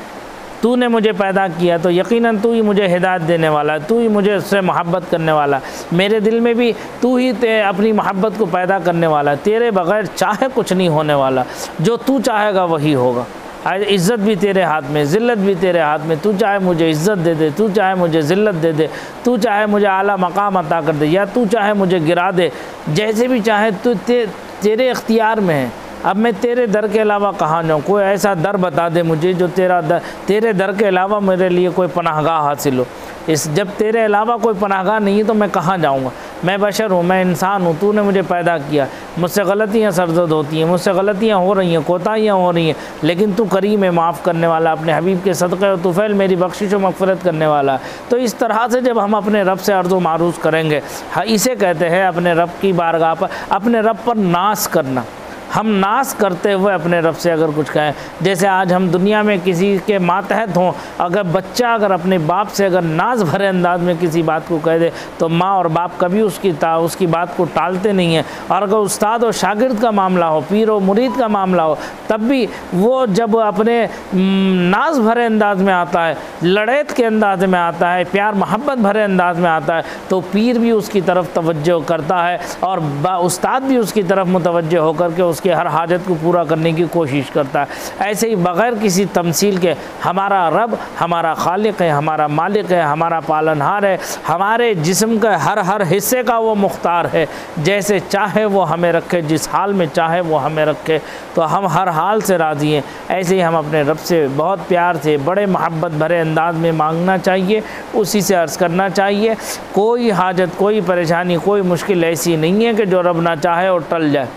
तूने मुझे पैदा किया तो यकीनन तू ही मुझे हिदायत देने वाला है, तू ही मुझे उससे मोहब्बत करने वाला है। मेरे दिल में भी तू ही अपनी मोहब्बत को पैदा करने वाला है। तेरे बग़ैर चाहे कुछ नहीं होने वाला, जो तू चाहेगा वही होगा। आज इज़्ज़त भी तेरे हाथ में, ज़िल्लत भी तेरे हाथ में। तू चाहे मुझे इज़्ज़त दे दे, तू चाहे मुझे ज़िल्लत दे दे, तू चाहे मुझे आला मकाम अता कर दे या तू चाहे मुझे गिरा दे, जैसे भी चाहे तू तेरे इख्तियार में है। अब मैं तेरे दर के अलावा कहाँ जाऊँ, कोई ऐसा दर बता दे मुझे जो तेरे दर के अलावा मेरे लिए कोई पनाहगाह हासिल हो। जब तेरे अलावा कोई पनाहगाह नहीं है तो मैं कहाँ जाऊँगा। मैं बशर हूँ, मैं इंसान हूँ, तूने मुझे पैदा किया, मुझसे गलतियाँ सरजद होती हैं, मुझसे गलतियाँ हो रही हैं, कोताहियाँ हो रही हैं, लेकिन तू करीम है, माफ़ करने वाला, अपने हबीब के सदक़े और तुफ़ैल मेरी बख्शिश व मग़फ़िरत करने वाला। तो इस तरह से जब हम अपने रब से अर्ज़ व मारूज़ करेंगे, इसे कहते हैं अपने रब की बारगाह पर, अपने रब पर नाज करना। हम नाज करते हुए अपने रब से अगर कुछ कहें, जैसे आज हम दुनिया में किसी के मातहत हों, अगर बच्चा अगर अपने बाप से अगर नाज भरे अंदाज में किसी बात को कह दे तो माँ और बाप कभी उसकी बात को टालते नहीं हैं। और अगर उस्ताद और शागिर्द का मामला हो, पीर और मुरीद का मामला हो, तब भी वो जब अपने नाज भरे अंदाज में आता है, लड़ैत के अंदाज में आता है, प्यार मोहब्बत भरे अंदाज में आता है, तो पीर भी उसकी तरफ तवज्जो करता है और उस्ताद भी उसकी तरफ मुतवज्जो होकर के उसके हर हाजत को पूरा करने की कोशिश करता है। ऐसे ही बग़ैर किसी तमसील के हमारा रब हमारा खालिक है, हमारा मालिक है, हमारा पालनहार है, हमारे जिस्म के हर हिस्से का वो मुख्तार है। जैसे चाहे वो हमें रखे, जिस हाल में चाहे वो हमें रखे, तो हम हर हाल से राज़ी हैं। ऐसे ही हम अपने रब से बहुत प्यार से बड़े मोहब्बत भरे अंदाज में मांगना चाहिए, उसी से अर्ज़ करना चाहिए। कोई हाजत, कोई परेशानी, कोई मुश्किल ऐसी नहीं है कि जो रब ना चाहे और टल जाए।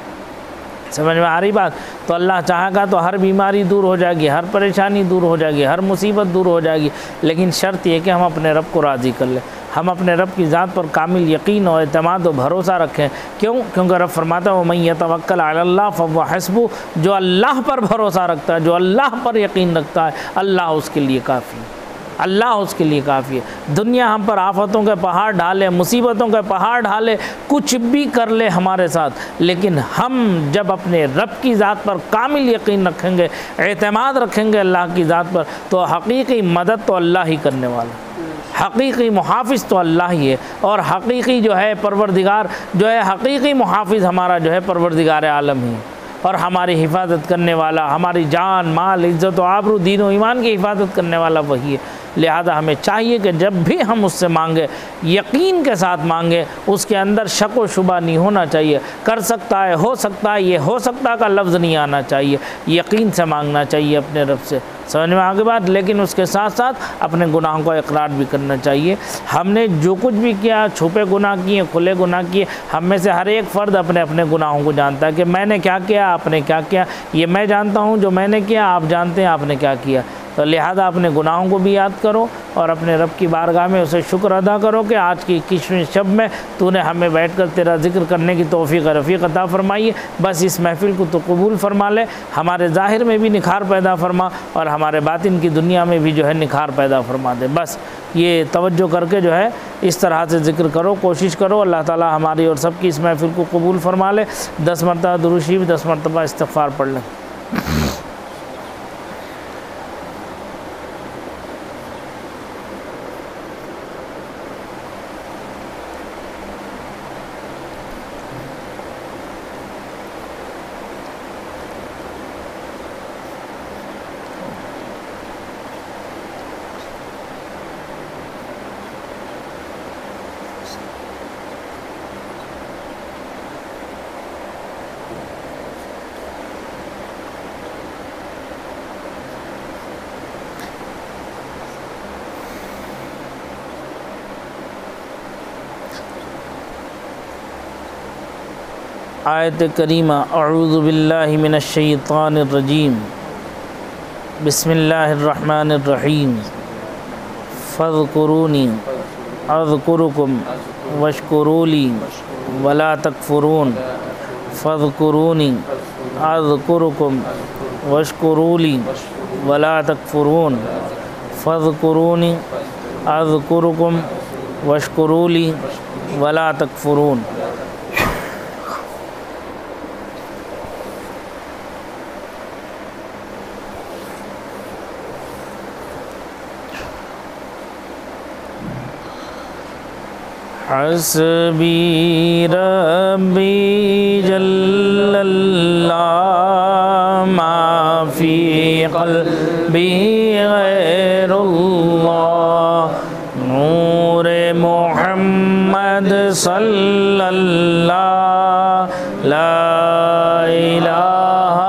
समझ में आ रही बात? तो अल्लाह चाहेगा तो हर बीमारी दूर हो जाएगी, हर परेशानी दूर हो जाएगी, हर मुसीबत दूर हो जाएगी, लेकिन शर्त यह कि हम अपने रब को राज़ी कर लें, हम अपने रब की ज़ात पर कामिल यकीन और एतमाद और भरोसा रखें। क्यों? क्योंकि रब फरमाता है वमन यतवक्कल अलल्लाह फहुव हस्बुह, जो अल्लाह पर भरोसा रखता है, जो अल्लाह पर यकीन रखता है, अल्लाह उसके लिए काफ़ी है, अल्लाह उसके लिए काफ़ी है। दुनिया हम पर आफतों के पहाड़ ढाले, मुसीबतों के पहाड़ ढाले, कुछ भी कर ले हमारे साथ, लेकिन हम जब अपने रब की ज़ात पर कामिल यकीन रखेंगे, एतमाद रखेंगे अल्लाह की ज़ात पर, तो हकीकी मदद तो अल्लाह ही करने वाला, हकीकी मुहाफ़िज़ तो अल्लाह ही है। और हकीकी जो है परवरदिगार जो है, हकीकी मुहाफ़िज़ हमारा जो है परवरदिगार आलम ही है, और हमारी हिफाजत करने वाला, हमारी जान माल इज़्ज़त व आबरू दीन व ईमान की हिफाजत करने वाला वही है। लिहाजा हमें चाहिए कि जब भी हम उससे मांगे यकीन के साथ मांगे, उसके अंदर शक व शुबा नहीं होना चाहिए। कर सकता है, हो सकता है, ये हो सकता का लफ्ज़ नहीं आना चाहिए, यकीन से मांगना चाहिए अपने रब से। समझ में आगे बात? लेकिन उसके साथ साथ अपने गुनाहों का इकरार भी करना चाहिए। हमने जो कुछ भी किया, छुपे गुनाह किए, खुले गुनाह किए, हम में से हर एक फ़र्द अपने अपने गुनाहों को जानता है कि मैंने क्या किया, आपने क्या किया। ये मैं जानता हूँ जो मैंने किया, आप जानते हैं आपने क्या किया। तो लिहाजा अपने गुनाहों को भी याद करो और अपने रब की बारगाह में उसे शुक्र अदा करो कि आज की 21वीं शब में तूने हमें बैठकर तेरा ज़िक्र करने की तौफ़ीक़ रफ़ीक़ अता फ़रमाई। बस इस महफ़िल को तो कबूल फ़रमा ले, हमारे ज़ाहिर में भी निखार पैदा फ़रमा और हमारे बातिन की दुनिया में भी जो है निखार पैदा फ़रमा दे। बस ये तवज्जो करके जो है इस तरह से ज़िक्र करो, कोशिश करो। अल्लाह ताला हमारी और सबकी इस महफ़िल को कबूल फ़रमा ले। 10 मरतबा दुरूद शरीफ, 10 मरतबा इस्तिग़फ़ार पढ़ लें। आयत करीमा अऊज़ु बिल्लाहि मिनश शैतानिर रजीम, बिस्मिल्लाहिर्रहमानिर्रहीम। फ़ज़्कुरूनी अज़्कुरुकुम वश्कुरूली वला तकफ़ुरून। फ़ज़्कुरूनी अज़्कुरुकुम वश्कुरूली वला तकफ़ुरून। फ़ज़्कुरूनी अज़्कुरुकुम वश्कुरूली वला तकफ़ुरून। हस्बी रब्बी जल्लल्लाह मा फ़ी क़ल्बी ग़ैरुल्लाह। नूरे मुहम्मद सल्लल्लाह ला इलाहा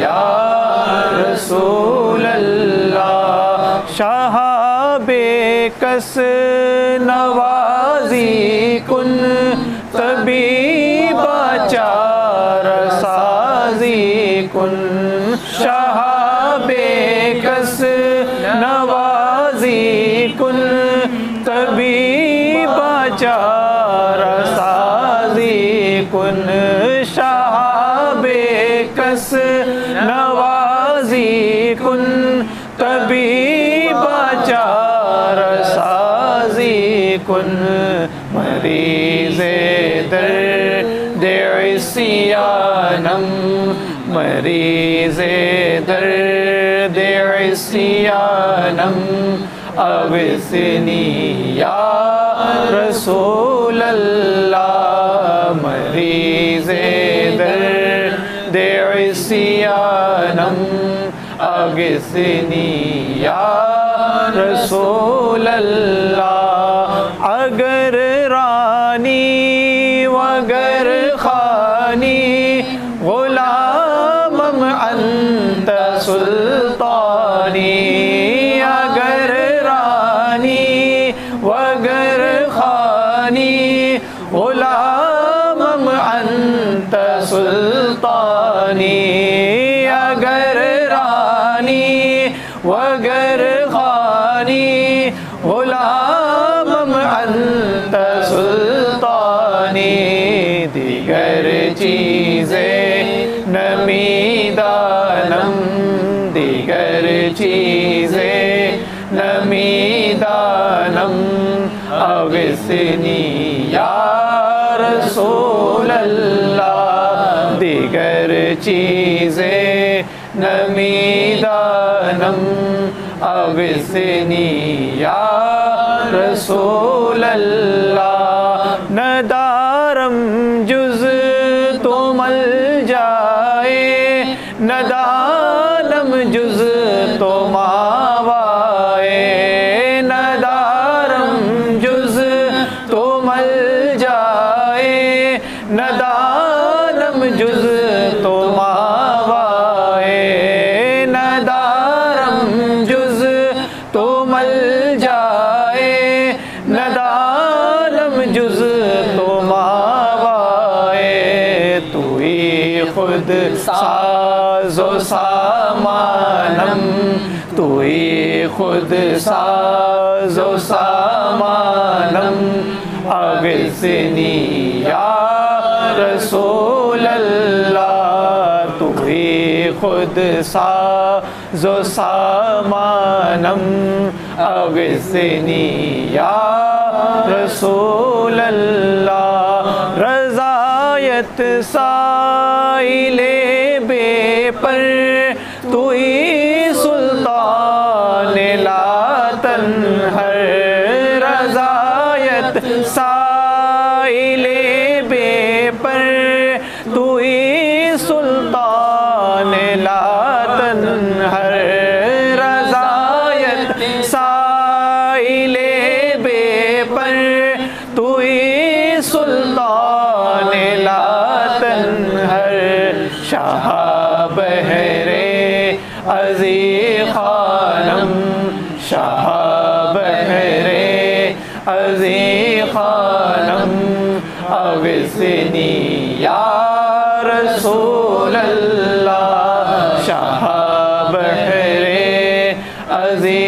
या रसूल अल्लाह। शहाबे कस नवाजी कुन तबीबा चार साजी कुन। शहाबे कस नवाजी कुन तबीबा चार साजी कुन। शहाबे कस नवाजी कुन तबीबा चार साजी कुन। मरीज़े दर्द इस्यानम मरीज़े दर्द इस्यानम अविस्नी या रसूल अल्लाह। मरीज़े दर्द इस्यानम अगिस्नी या रसूल अल्लाह। अगर रानी वगर खानी गुलामम अंत सुल्तानी। अगर रानी वगर खानी गुलामम अंत सुल्तानी। अगर रानी वगर खानी गुलामम अंत सुल्तानी। दिगर चीज़ें नमीदानम दिगर चीज़ें नमीदानम अविस्नी या रसूल अल्लाह। दिगर चीज़ें नमीदानम अविस्नी या रसूल अल्लाह। नदारम जुज़ तो मल जाए नदानम जुज़ तो मावाए। नदारम जुज़ तो मल जाए नदानम जुज़ तो मावाए। नदारम जुज़ तो मल जाए नदानम जुज़ तो मावाए। तू ही खुद साज़ो सामानम तू ही खुद साज़ो सामानम अगिस्नी या रसूल अल्लाह। तू ही खुद साज़ो सामानम अगिस्नी या रसूल अल्लाह। रज़ायत साइले बेपर तू ही सुल्तान लातन हर। रज़ायत साइले बेपर तू ही सुल्तान लातन हर। रज़ायत साइले बेपर तू ही सुल्तान लातन हर। शाह बहरे अज़ी खानम शाह बहरे अज़ी खानम अविस्नी या रसूल अल्लाह। शाह बहरे अज़ी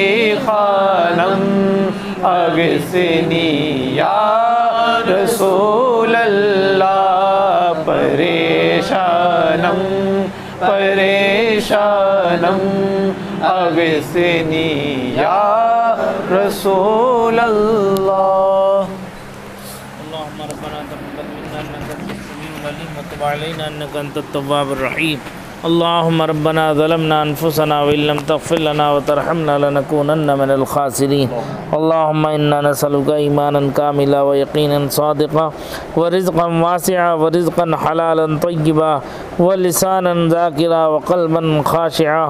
खानम अविस्नी या रसूल अल्लाह। परेशानम परेशानम अविस्नी या रसूल अल्लाह। अल्लाहुम्मा रब्बना तक़ब्बल मिन्ना इन्नका अंतस समीउल अलीम व तुब अलैना इन्नका अंतत तव्वाबुर रहीम। अल्लाहुम्मा रब्बना ज़लमना अनफुसना व इल्लम तग़फ़िर लना व तरहमना लनकूनन्ना मिनल ख़ासिरीन। अल्लाहुम्मा इन्ना नसअलुका ईमानन कामिला व यक़ीनन सादिक़ा व रिज़्क़न वासिअ व रिज़्क़न हलालन तय्यिबा व लिसानन ज़ाकिरा व क़ल्बन ख़ाशिअ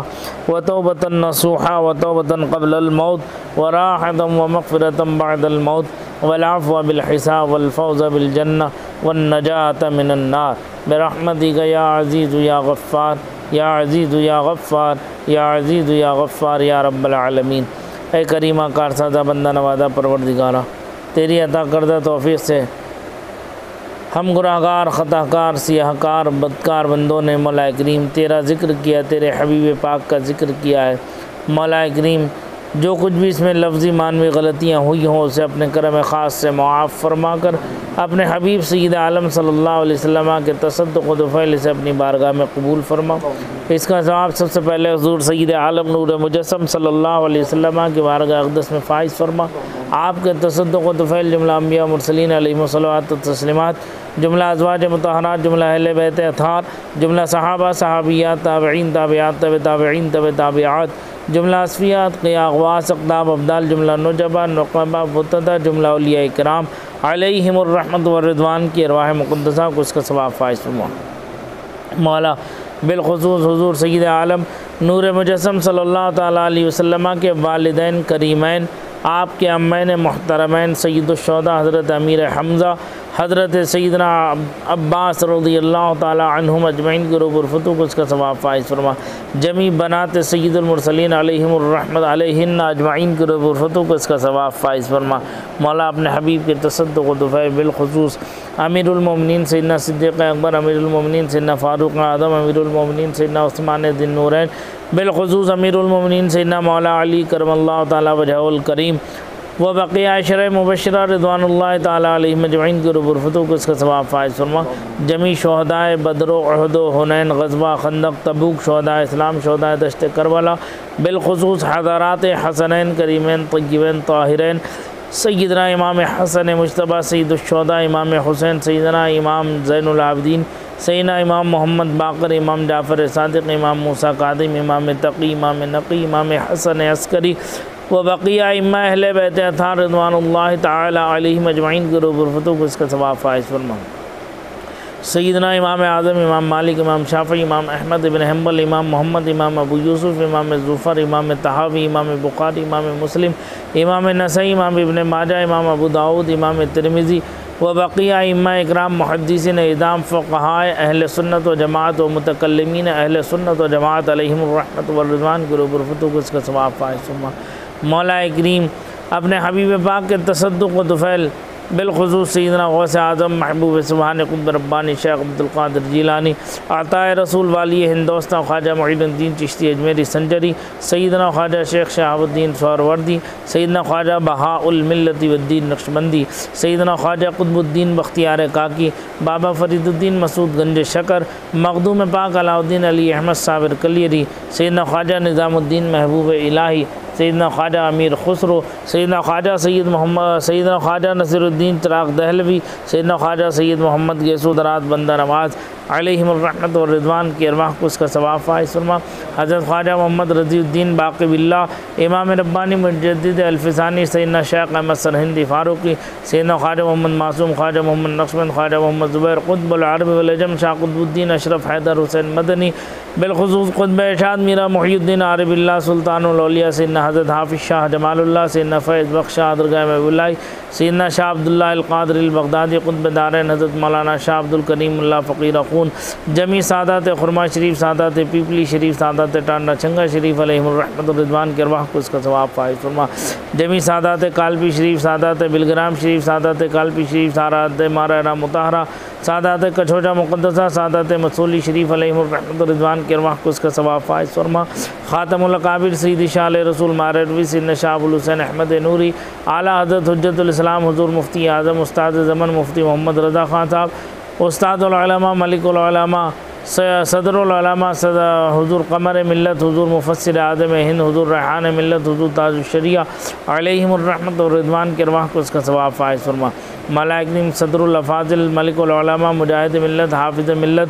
व तौबतन नसूहा व तौबतन क़ब्लल मौत व राहतन व मग़फ़िरतन बअदल मौत वल अफ़्व बिल हिसाब वल फ़ौज़ बिल जन्नह वन नजात मिनन नार बिरहमतिका या अज़ीज़ या गफ़्फ़ार या अज़ीज़ या गफ़्फ़ार या अज़ीज़ या गफ़्फ़ार या रब्बल आलमीन। ऐ करीमा कारसाज़ा बंदा नवाज़ा परवरदिगारा, तेरी अता करदा तौफ़ीक़ से हम गुनाहगार, ख़ताकार, सियाहकार, बदकार बंदों ने मौला करीम तेरा ज़िक्र किया, तेरे हबीब पाक का ज़िक्र किया है। मौला करीम जो कुछ भी इसमें लफ्ज़ी मानवी गलतियाँ हुई हों उसे अपने करम ख़ास से मुआफ़ फरमा कर अपने हबीब सय्यद आलम सल्लल्लाहु अलैहि वसल्लम के तसद्दुक़ व दुफ़ैल से अपनी बारगाह में कबूल फरमा। इसका जवाब सबसे पहले हुज़ूर सय्यद आलम नूर मुजस्सम सल्लल्लाहु अलैहि वसल्लम की बारगाह अक़दस में फ़ाइज़ फरमा। आपके तसद्दुक़ व दुफ़ैल जुमला अंबिया मुरसलीन अलैहिमुस्सलातु व तस्लीमात, जुमला अज़वाज मुतहहरात, जुमला अहले बैत अतार, जुमला सहाबा सहाबियात, ताबईन ताबियात, तबे ताबईन, तबे ताबियात, जुमला असफ़ियात, क़िया अग़वास, अक़दाब अब्दाल, जुमला नुजबा नुक़बा बुतदा, जुमला औलिया इकराम अलैहिमुर रहमत व रिज़वान की अरवाह मुक़द्दसा को इसका सवाब फ़ाइज़ फरमा। मौला बिलख़ुसूस हुज़ूर सय्यद आलम नूर मुजस्सम सल्लल्लाहु तआला अलैहि वसल्लम के वालिदैन करीमैन, आपके अम्मैन मोहतरमैन सय्यदुश्शुहदा हज़रत अमीर हम्ज़ा हज़रत सय्यदना अब्बास रज़ियल्लाहु ताला अन्हुम अजमईन के रूबुर फतू को इसका सवाब फ़ाइज़ फरमा। जमी बनात सय्यदुल मुरसलीन अलैहिमुर रहमत अलैहिन्ना अजमईन के रूबुर फतू को इसका सवाब फ़ाइज़ फरमा। मौला अपने हबीब के तसद्दुक़ व दुफ़ैल बिलख़ुसूस अमीरुल मोमिनीन सय्यदना सिद्दीक़ अकबर, अमीरुल मोमिनीन सय्यदना फ़ारूक़ आज़म, अमीरुल मोमिनीन सय्यदना उस्मान ज़ुन्नूरैन, बिलख़ुसूस अमीरुल मोमिनीन सय्यदना मौला अली करमल्लाहु ताला वजहुल करीम व बक़िया अशरा मुबश्शिरा रिज़वानुल्लाहि ताला अलैहिम अजमईन के रूबुर फतू को इसका सवाब फ़ाइज़ फरमा। जमी शुहदाए बदर उहद हुनैन ग़ज़वा खंदक तबूक शुहदाए इस्लाम शुहदाए दश्त करबला बिलख़ुसूस हज़रात हसनैन करीमैन तय्यबैन ताहिरैन सय्यदना इमाम हसन मुज्तबा सय्यदुश्शुहदा इमाम हुसैन सय्यदना इमाम ज़ैनुल आबिदीन सय्यदना इमाम मोहम्मद बाक़र इमाम जाफ़र सादिक़ इमाम मूसा कादिम इमाम तक़ी इमाम नक़ी इमाम हसन अस्करी व बक़िया इम्मा अहले बैत अतार रिज़वानुल्लाहि ताला अलैहिम अजमईन के रूबुर फतू को इसका सवाब फ़ाइज़ फरमा। सय्यदना इमाम आज़म इमाम मालिक इमाम शाफ़ी इमाम अहमद इब्न हम्बल इमाम मोहम्मद इमाम अबू यूसुफ़ इमाम ज़ुफ़र इमाम तहावी इमाम बुख़ारी इमाम मुस्लिम इमाम नसई इमाम इब्न माजा इमाम अबू दाऊद इमाम तिरमिज़ी व बक़िया इम्मा इकराम मुहद्दिसीन इदाम फ़क़हाए अहले सुन्नत व जमात व मुतकल्लिमीन अहले सुन्नत व जमात अलैहिमुर रहमत व रिज़वान के रूबुर फतू को इसका सवाब फ़ाइज़ फरमा। मौला करीम अपने हबीब पाक के तसद्दुक़ व दुफ़ैल बिलख़ुसूस सय्यदना गौस आज़म महबूब सुबहान क़ुतब रब्बानी शेख अब्दुल क़ादिर जीलानी अताए रसूल वाली हिंदोस्तान ख्वाजा मुईनुद्दीन चिश्ती अजमेरी संजरी सय्यदना ख्वाजा शेख शहाबुद्दीन सोहरवर्दी सय्यदना ख्वाजा बहाउल मिल्लत वद्दीन नक्शबंदी सय्यदना ख्वाजा क़ुतबुद्दीन बख्तियार काकी बाबा फ़रीदुद्दीन मसूद गंज शकर मखदूम पाक अलाउद्दीन अली अहमद साबिर कलियरी सय्यदना ख्वाजा निज़ामुद्दीन महबूब इलाही सय्यदना ख्वाजा अमीर खुसरो सय्यदना ख्वाजा सय्यदना ख्वाजा नसीरुद्दीन चिराग दहलवी सय्यदना ख्वाजा सय्यद मोहम्मद गैसूदरात बंदा नवाज़ अलैहिमुर रहमत व रिज़वान की अरवाह को उसका सवाब फ़ाइज़ फरमा। हज़रत ख्वाजा मोहम्मद रज़ीउद्दीन बाक़ी बिल्लाह इमाम रब्बानी मुजद्दिद अल्फ़िसानी सय्यदना शेख अहमद सरहिंदी फ़ारूक़ी सय्यदना ख्वाजा मोहम्मद मासूम ख्वाजा मोहम्मद नक्शबंद ख्वाजा मोहम्मद ज़ुबैर क़ुतबुल अरब वल अजम शाह क़ुतबुद्दीन अशरफ हैदर हुसैन मदनी बिलख़ुसूस क़ुतब इरशाद मीरा मुहियुद्दीन आरिबिल्लाह सुल्तानुल औलिया सय्यदना हज़रत हाफ़िज़ शाह जमालुल्लाह सय्यदना फ़ैज़ बख्श शाह दरगाह महबूबुल्लाह सय्यदना शाह अब्दुल्लाह अल क़ादिर अल बगदादी क़ुतब दारैन हज़रत मौलाना शाह अब्दुल करीमुल्लाह फ़क़ीर अख़ून जमी सादात खुरमा शरीफ सादात पीपली शरीफ सादात टांडा चंगा शरीफ अलैहिमुर रहमत व रिज़वान के अरवाह को इसका सवाब फ़ाइज़ फरमा। जमी सादात कालपी शरीफ सादात बिलग्राम शरीफ सादात कालपी शरीफ सादात मारा मुताहरा सादात कछोजा मुक़द्दसा सादात मसूली शरीफ अलैहिमुर रहमत व रिज़वान के अरवाह को इसका सवाब फ़ाइज़ फरमा। ख़ातमुल अकाबिर सय्यदी शाह रसूल मारवी सय्यदना शाह अबुल हुसैन अहमद नूरी आला हज़रत हुज्जतुल इस्लाम हुज़ूर मुफ्ती आज़म उस्ताद ज़मन मुफ्ती मोहम्मद रज़ा ख़ान साहब उस्तादुल उलमा मलिकुल उलमा सदरुल उलमा हुज़ूर क़मर मिल्लत हुज़ूर मुफ़स्सिर आज़म हिंद हुज़ूर रेहान मिल्लत हुज़ूर ताजुश शरिया अलैहिमुर रहमत व रिज़वान के अरवाह को इसका सवाब फ़ाइज़ फरमा। मौला करीम सदरुल अफ़ाज़िल मलिकुल उलमा मुजाहिद मिल्लत हाफ़िज़ मिल्लत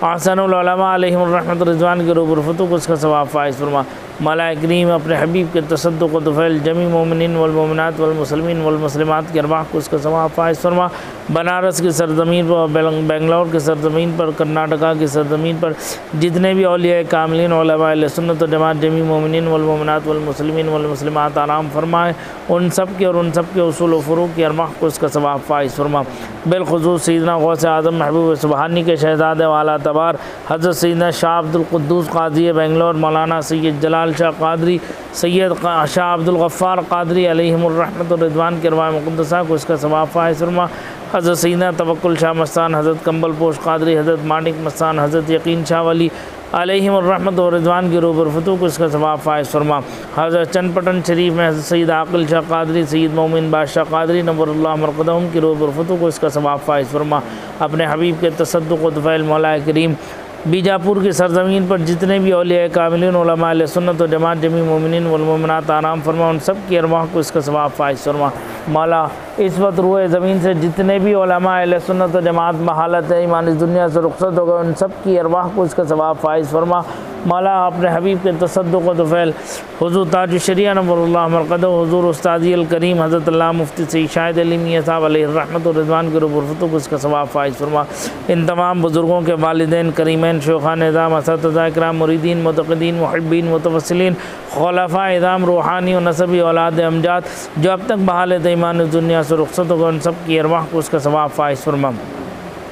अहसनुल उलमा अलैहिमुर रहमत व रिज़वान के रूबुर फतू को इसका सवाब फ़ाइज़ फरमा। मौला करीम अपने हबीब के तसद्दुक़ व तुफ़ैल जमी मोमिनीन वल मोमिनात वल मुस्लिमीन वल मुस्लिमात की अरवाह को उसका सवाब फ़ाइज़ फरमा। बनारस की सरज़मीन पर, बेंगलोर की सरज़मीन पर, कर्नाटका की सरज़मीन पर जितने भी औलिया कामिलीन उलमा अहले सुन्नत व जमात जमी मोमिनीन वल मोमिनात वल मुस्लिमीन वल मुस्लिमात आराम फरमाए, उन सब के और उन सब के उसूल व फ़ुरूक़ की अरवाह को उसका सवाब फ़ाइज़ फरमा। बिलख़ुसूस सैयदना गौसे आज़म महबूब सुबहानी के शहज़ादे वाला तबार हज़रत सैयदना शाह अब्दुल क़ुद्दूस क़ाज़ी बेंगलोर, मौलाना सैयद जलाल शाह क़ादरी, सैयद शाह अब्दुल गफ़्फ़ार क़ादरी अलैहिमुर रहमत व रिज़वान के अरवाह मुक़द्दसा को इसका सवाब फ़ाइज़ फरमा। हज़रत सैयदना तवक्कुल शाह मस्तान, हज़रत कंबल पोश क़ादरी, हज़रत मानिक मस्तान, हज़रत यकीन शाह वली अलैहिमुर रहमत व रिज़वान की रूह बरफ़तू को इसका सवाब फ़ाइज़ फरमा। हज़रत चंदपटन शरीफ में हज़रत सैयद आक़िल शाह क़ादरी, सैयद मोमिन बादशाह क़ादरी नव्वरुल्लाह मरक़दहुम की रूह बरफ़तू को इसका सवाब फ़ाइज़ फरमा। अपने हबीब के तसद्दुक़ व तुफ़ैल मौला करीम बीजापुर की सरज़मीन पर जितने भी औलिया कामिलीन उलमा अहले सुन्नत व जमात जमी मोमिनीन वल मोमिनात आराम फरमा, उन सब की अरवाह को इसका सवाब फ़ाइज़ फरमा। मौला इस वक्त रूए ज़मीन से जितने भी उलमा अहले सुन्नत व जमात बहालत है ईमान इस दुनिया से रुखसत हो गए, उन सब की अरवाह को इसका सवाब फ़ाइज़ फरमा। मौला अपने हबीब के तसद्दुक़ व तुफ़ैल हुज़ूर ताज शरिया नव्वरुल्लाह मरक़दहु, हुज़ूर उस्तादी अल करीम हज़रत अल्लाह मुफ्ती सईद शाहिद अली मियां साहब अलैहि रहमत व रिज़वान के रूह बरफ़तू को इसका सवाब फ़ाइज़ फरमा। इन तमाम बुज़ुर्गों के वालिदैन करीमैन शोखान निज़ाम असातिज़ा इकराम मुरीदीन मुतक़िदीन मुहिब्बीन मुतवस्सिलीन खुलफ़ा इज़ाम रूहानी और नसबी औलाद अमजाद जो अब तक बहालत ईमान दुनिया से रुखसत हो गए, उन सब की अरवाह को उसका सवाब फ़ाइज़ फरमा।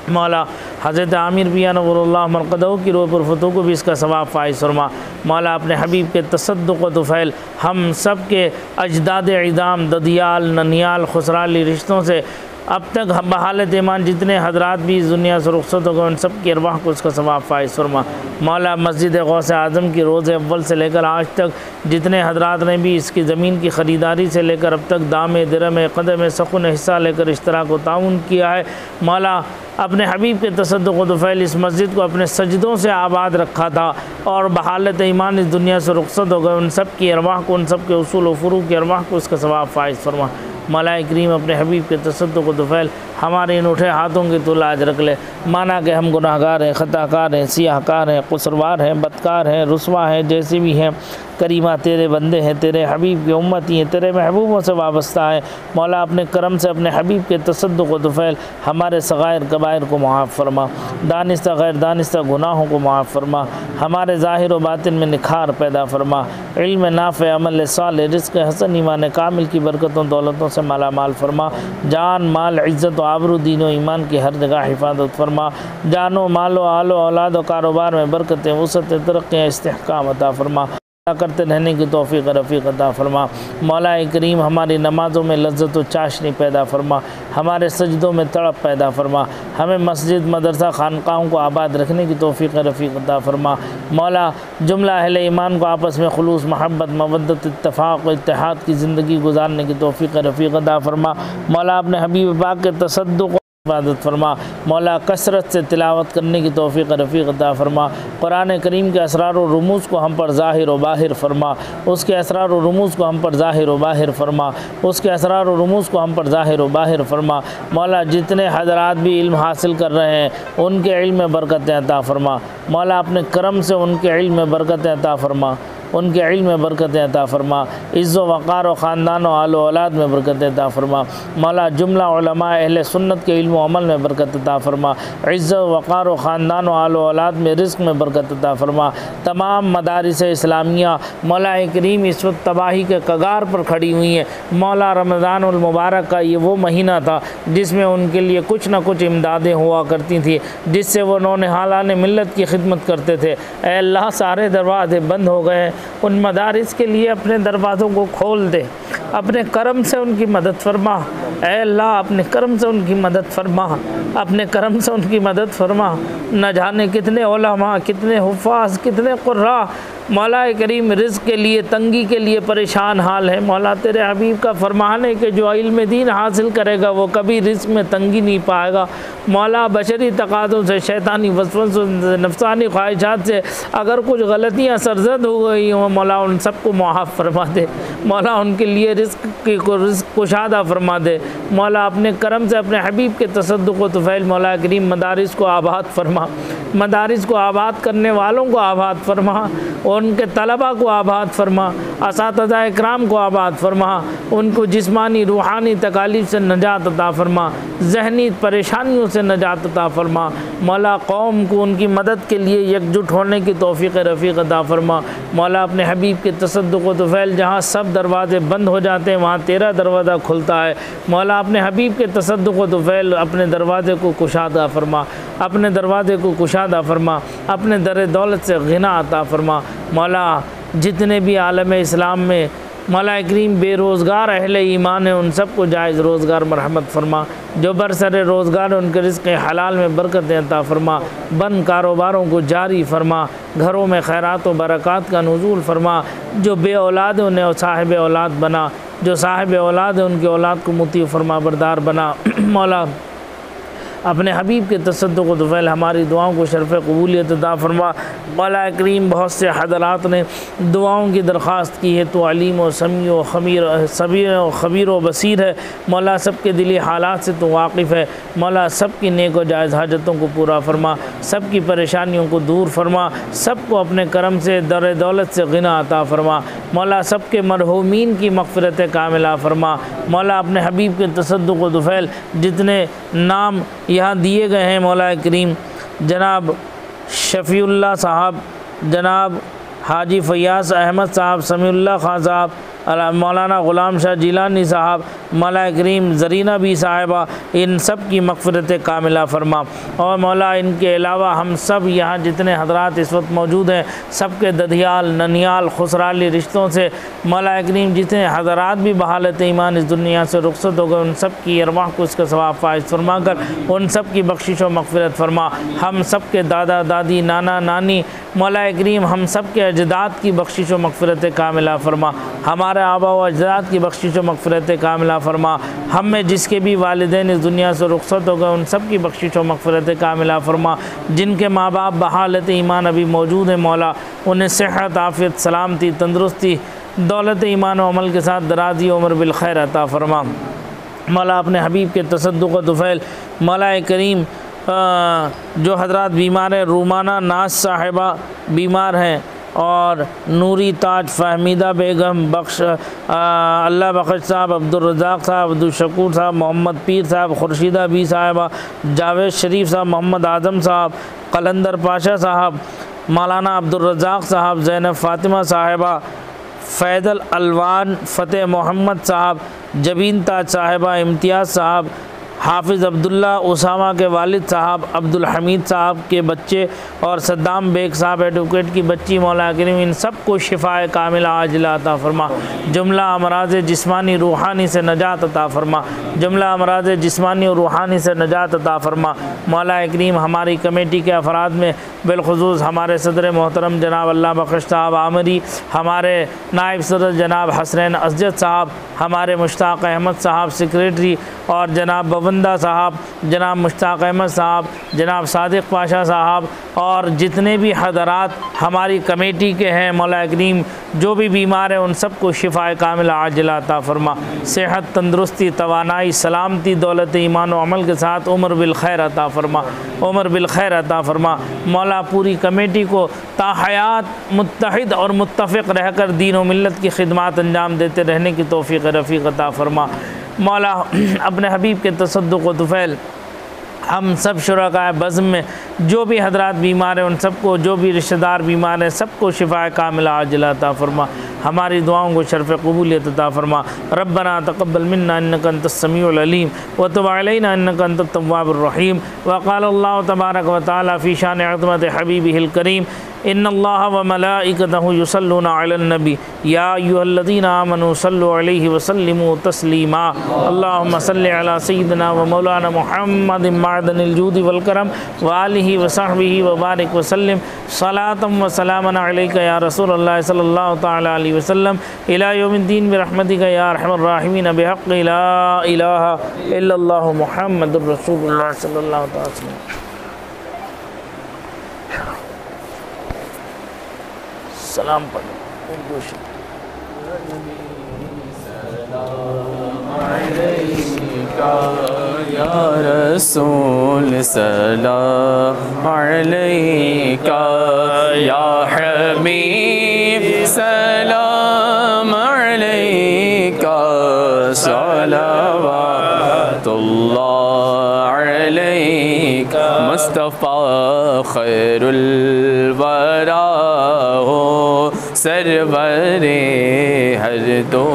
मौला हज़रत आमिर पिया नव्वरुल्लाह मरक़दहु की रूह बरफ़तू को भी इसका सवाब फ़ाइज़ फरमा। मौला अपने हबीब के तसद्दुक़ व तुफ़ैल हम सब के अजदाद इज़ाम ददियाल ननियाल खुसराली रिश्तों से अब तक बहालत ईमान जितने हजरात भी इस दुनिया से रुखसत हो गए, उन सब की अरवाह को इसका सवाब फ़ाइज़ फरमा। मौला मस्जिद गौसे आज़म की रोज़ अव्वल से लेकर आज तक जितने हजरात ने भी इसकी ज़मीन की ख़रीदारी से लेकर अब तक दामे दिरम क़दम सख़ुन हिस्सा लेकर इश्तराक व ताउन किया है, मौला अपने हबीब के तसद्दुक़ व तुफ़ैल इस मस्जिद को अपने सजदों से आबाद रखा था और बहालत ईमान इस दुनिया से रुखसत हो गए, उन सब की अरवाह को, उन सब के उसूल व फ़ुरूक़ की अरवाह को इसका सवाब फ़ाइज़ फरमा। मौला करीम अपने हबीब के तसद्दुक़ व तुफ़ैल हमारे इन उठे हाथों की तो लाज रख ले, माना कि हम गुनाहगार हैं, ख़ताकार हैं, सियाहकार हैं, क़ुसरवार हैं, बदकार हैं, रुस्वा हैं, जैसे भी हैं करीमा तेरे बंदे हैं, तेरे हबीब की उम्मती हैं, तेरे महबूबों से वाबस्ता है। मौला अपने करम से अपने हबीब के तसद्दुक़ व तुफ़ैल हमारे सग़ाइर कबाइर को मुआफ़ फरमा, दानिस्ता गैर दानिस्ता गुनाहों को मुआफ़ फरमा, हमारे ज़ाहिर व बातिन में निखार पैदा फरमा, इल्म नाफ़े अमल साले रिज़्क़ हसन ईमान कामिल की बरकतों दौलतों से माला माल फरमा, जान माल इज़्ज़त व आबरू दीन व ईमान की हर जगह हिफाजत फरमा, जानो मालो आलो औलाद व कारोबार में बरकतें वसअत तरक्की इस्तिहकाम अता फरमा, करते रहने की तौफ़ीक़ रफ़ीक़ अता फरमा। मौला करीम हमारी नमाज़ों में लज़्ज़त व चाशनी पैदा फरमा, हमारे सजदों में तड़प पैदा फरमा, हमें मस्जिद मदरसा खानकाहों को आबाद रखने की तौफ़ीक़ रफ़ीक़ अता फरमा। मौला जुमला अहले ईमान को आपस में खुलूस मोहब्बत मवद्दत इत्तफ़ाक़ व इत्तेहाद की ज़िंदगी गुजारने की तौफ़ीक़ रफ़ीक़ अता फरमा। मौला अपने हबीब पाक के तसद्दुक़ इबादत फरमा, मौला कसरत से तिलावत करने की तौफ़ीक़ रफ़ीक़ अता फरमा, कुरान करीम के असरार व रुमूज़ को हम पर ज़ाहिर व बाहिर फरमा, उसके असरार व रुमूज़ को हम पर ज़ाहिर व बाहिर फरमा, उसके असरार व रुमूज़ को हम पर ज़ाहिर व बाहिर फरमा। मौला जितने हज़रात भी इल्म हासिल कर रहे हैं उनके इल्म में बरकतें अता फरमा, मौला अपने करम से उनके इल्म में बरकतें अता फरमा, उनके इल्म में बरकतें अता फरमा, इज़्ज़ व वक़ार व ख़ानदान व आल औलाद में बरकतें अता फरमा। मौला जुमला उलमा अहले सुन्नत के इल्म व अमल में बरकत अता फरमा, इज़्ज़ व वक़ार व ख़ानदान व आल औलाद में रिज़्क़ में बरकत अता फरमा। तमाम मदारिस इस्लामिया मौला करीम इस वक्त तबाही के कगार पर खड़ी हुई हैं। मौला रमज़ानुल मुबारक का ये वो महीना था जिसमें उनके लिए कुछ न कुछ इमदादें हुआ करती थी, जिससे वो नौनिहालान मिल्लत की खिदमत करते थे। ऐ अल्लाह सारे दरवाज़े बंद हो गए, उन मदारिस के लिए अपने दरवाज़ों को खोल दे, अपने करम से उनकी मदद फरमा। ऐ अल्लाह अपने करम से उनकी मदद फरमा, अपने करम से उनकी मदद फरमा। न जाने कितने उलमा, कितने हुफ़ाज़, कितने क़ुर्रा मौला करीम रिज़्क़ के लिए, तंगी के लिए परेशान हाल है। मौला तेरे हबीब का फरमान है कि जो इल्म दीन हासिल करेगा वो कभी रिज़्क़ में तंगी नहीं पाएगा। मौला बशरी तकाज़ों से, शैतानी वसवसों से, नफ्सानी ख्वाहिशात से अगर कुछ गलतियाँ सरजद हो गई हों, मौला उन सबको मुआफ़ फरमा दे। मौला उनके लिए रिज़्क़ कुशादा फरमा दे। मौला अपने करम से अपने हबीब के तसद्दुक़ व तुफ़ैल मौला करीम मदारिस को आबाद फरमा, मदारिस को आबाद करने वालों को आबाद फरमा और उनके तलबा को आबाद फरमा, असातिज़ा इकराम को आबाद फरमा, उनको जिस्मानी रूहानी तकालीफ से नजात अता फरमा, ज़हनी परेशानियों से नजात अता फरमा। मौला कौम को उनकी मदद के लिए एकजुट होने की तौफ़ीक़ रफ़ीक़ अता फरमा। मौला अपने हबीब के तसद्दुक़ व तुफ़ैल जहाँ सब दरवाज़े बंद हो जाते हैं वहाँ तेरा दरवाज़ा खुलता है। मौला अपने हबीब के तसद्दुक़ व तुफ़ैल अपने दरवाज़े को कुशादा फरमा, अपने दरवाज़े को कुशादा फरमा, अपने दर दौलत से गिना अता फरमा। मौला जितने भी आलम इस्लाम में मौला करीम बेरोज़गार अहले ईमान हैं उन सबको जायज़ रोज़गार मरहमत फरमा, जो बरसर रोज़गार उनके रिज़्क़ हलाल में बरकत अता फरमा, बंद कारोबारों को जारी फरमा, घरों में खैरात व बरक़ात का नुज़ूल फरमा, जो बे औलाद है उन्हें साहिब औलाद बना, जो साहिब औलाद है उनकी औलाद को मुती फरमा बरदार बना। मौला अपने हबीब के तसद्दुक़ व तुफ़ैल हमारी दुआओं को शरफ़ क़बूलियत अता फरमा। मौला करीम बहुत से हज़रात ने दुआओं की दरख्वास्त की है, तो अलीम व समी व ख़बीर व बसीर है। मौला सब के दिली हालात से तो वाकिफ़ है। मौला सब की नेक व जायज़ हाजतों को पूरा फरमा, सब की परेशानियों को दूर फरमा, सबको अपने करम से दर दौलत से गिना अता फरमा। मौला सब के मरहूमीन की मग़फ़िरत कामिला फरमा। मौला अपने हबीब के तसद्दुक़ व तुफ़ैल जितने नाम यहाँ दिए गए हैं मौला करीम, जनाब शफ़ीउल्लाह साहब, जनाब हाजी फ़याज़ अहमद साहब, समीउल्लाह ख़ान साहब, मौलाना ग़ुलाम शाह जिलानी साहब, मौला करीम ज़रीना बी साहिबा, इन सब की मग़फ़िरत कामिला फ़रमा। और मौला इनके अलावा हम सब यहाँ जितने हज़रात इस वक्त मौजूद हैं सब के ददियाल ननियाल खुसराली रिश्तों से मौला करीम जितने हज़रात भी बहालत ईमान इस दुनिया से रुख़सत हो गए उन सब की अरवाह को इसका सवाब फ़ाइज़ फरमा कर उन सब की बख्शिश व मग़फ़िरत फ़रमा। हम सब के दादा दादी नाना नानी मौला करीम हम सब के अजदाद की बख्शिश व मग़फ़िरत कामिला फ़रमा। हमारे आबा व अजदाद की बख्शिश व मग़फ़िरत कामिला फ़रमा। हम में जिसके भी वालिदैन इस दुनिया से रुख़सत हो गए उन सब की बख्शिश व मग़फ़िरत कामिला फ़रमा। जिनके माँ बाप बहालत ईमान अभी मौजूद हैं मौला उन्हें सेहत आफ़ियत सलामती तंदुरुस्ती दौलत ईमान व अमल के साथ दराज़ी उम्र बिल खैर अता फ़रमा। मौला अपने हबीब के तसद्दुक़ व तुफ़ैल मौला करीम जो हज़रात बीमार हैं, रूमाना नाज साहिबा बीमार हैं और नूरी ताज फ़हमीदा बेगम बख्श अल्लाह बख्श साहब, अब्दुर्रज़ाक़ साहब, अब्दुल शकूर साहब, मोहम्मद पीर साहब, खुर्शीदा बी साहिबा, जावेद शरीफ साहब, मोहम्मद आज़म साहब, कलंदर पाशा साहब, मौलाना अब्दुर्रज़ाक़ साहब, ज़ैनब फ़ातिमा साहिबा, फ़ैज़ल अलवान, फ़तेह मोहम्मद साहब, जबीन ताज साहिबा, इम्तियाज़ साहब, हाफिज़ अब्दुल्ला उसामा के वालिद साहब, अब्दुल हमीद साहब के बच्चे और सद्दाम बेग साहब एडवोकेट की बच्ची मौला करीम इन सब को शिफ़ाए कामिला आजिला अता फ़रमा। जुमला अमराज़ जिस्मानी रूहानी से नजात अता फ़रमा, जुमला अमराज़ जिस्मानी और रूहानी से नजात अता फ़रमा। मौला करीम हमारी कमेटी के अफराद में बिलख़ुसूस हमारे सदर मोहतरम जनाब अल्लाह बख्श साहब आमरी, हमारे नायब सदर जनाब हसनैन असजद साहब, हमारे मुश्ताक़ अहमद साहब सेक्रेटरी और जनाब बवंदा साहब, जनाब मुश्ताक़ अहमद साहब, जनाब सादिक़ पाशा साहब और जितने भी हज़रात हमारी कमेटी के हैं मौला करीम जो भी बीमार हैं उन सबको शिफ़ाए कामिला आजिला अता फ़रमा। सेहत तंदुरुस्ती तवानाई सलामती दौलत ईमान व अमल के साथ उम्र बिल खैर अता फ़रमा, उम्र बिल खैर अता फ़रमा। मौला पूरी कमेटी को ताहयात मुत्तहिद और मुत्तफ़िक़ रहकर दीन व मिल्लत की खिदमत अंजाम देते रहने की तौफ़ीक़ रफ़ीक़ अता फ़रमा। मौला अपने हबीब के तसद्दुक़ व तुफ़ैल हम सब शुरकाए बज़्म में जो भी हज़रात बीमार हैं उन सबको, जो भी रिश्तेदार बीमार हैं सबको शिफ़ाए कामिला आजिला अता फ़रमा। हमारी दुआओं को शरफ़ क़बूलियत अता फ़रमा। रब्बना तक़ब्बल मिन्ना इन्नका अंतस समीउल अलीम व तुब अलैना इन्नका अंतत तव्वाबुर रहीम। व क़ाल अल्लाहु तबारक व तआला फ़ी शान अज़मत हबीबिहिल करीम इन्नल्लाह व मलाइकतहु युसल्लूना अलन नबी या अय्युहल्लज़ीना आमनू सल्लु अलैहि व सल्लिमू तस्लीमा। अल्लाहुम्मा सल्लि अला सय्यिदिना व मौलाना मुहम्मदिन मअदनिल जूदि वल करम व आलिहि व सहबिहि व बारिक व सल्लिम सलातम व सलामन अलैका या रसूलल्लाह सल्लल्लाहु तआला अलैहि वसल्लम इला यौमिद्दीन बिरहमतिका या अरहमर राहिमीन बिहक़्क़ि ला इलाहा इल्लल्लाहु मुहम्मदुर रसूलुल्लाह सल्लल्लाहु तआला अलैहि वसल्लम। सलाम पढ़ो। या रसूल सलाम अलैका या हबीब सलाम अलैका सलावतुल्लाह अलैका मुस्तफ़ा खैरुल वरा हो सरवरे हर दो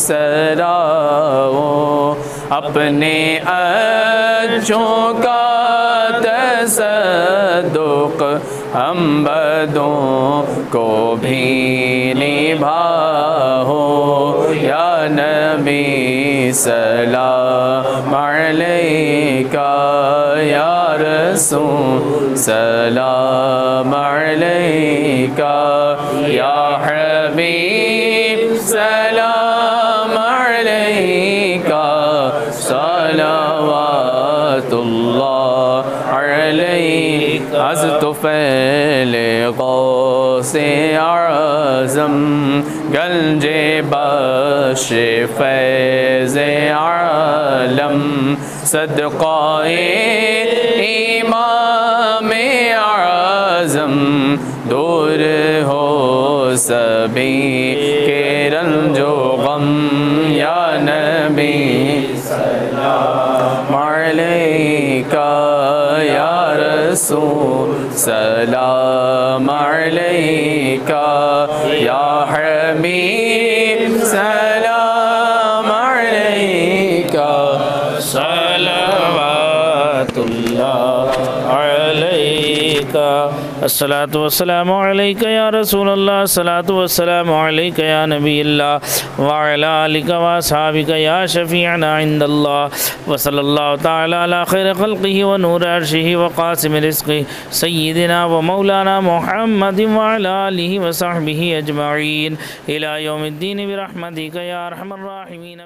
सराओ अपने अच्छों का तसद्दुक़ हम बदों को भी निभाओ या नबी सलाम अलैका या रसूल सलाम अलैका या हबीब सलाम अलैका सलावतुल्लाह अलैका अज़ तुफ़ैले ग़ौसे आज़म गंजे बश फैज़े आलम सदक़ाए इमाम आज़म दूर हो सभी के रंजो गम या नबी सलाम अलैका या रसूल सलाम अलैका या हबीब सलाम अलैका सलावतुल्लाह अलैका अस्सलातु वस्सलामु अलैका या रसूल अल्लाह अस्सलातु वस्सलामु अलैका या नबी अल्लाह व अला आलिका व अस्हाबिका या शफीअना इंदल्लाह व सल्लल्लाहु तआला अला खैर खल्क़िही व नूर अर्शिही व क़ासिम रिज़्क़िही सय्यिदिना व मौलाना मुहम्मदिन व अला आलिहि व सहबिही अजमईन इला यौमिद्दीन बिरहमतिका या अरहमर राहिमीन।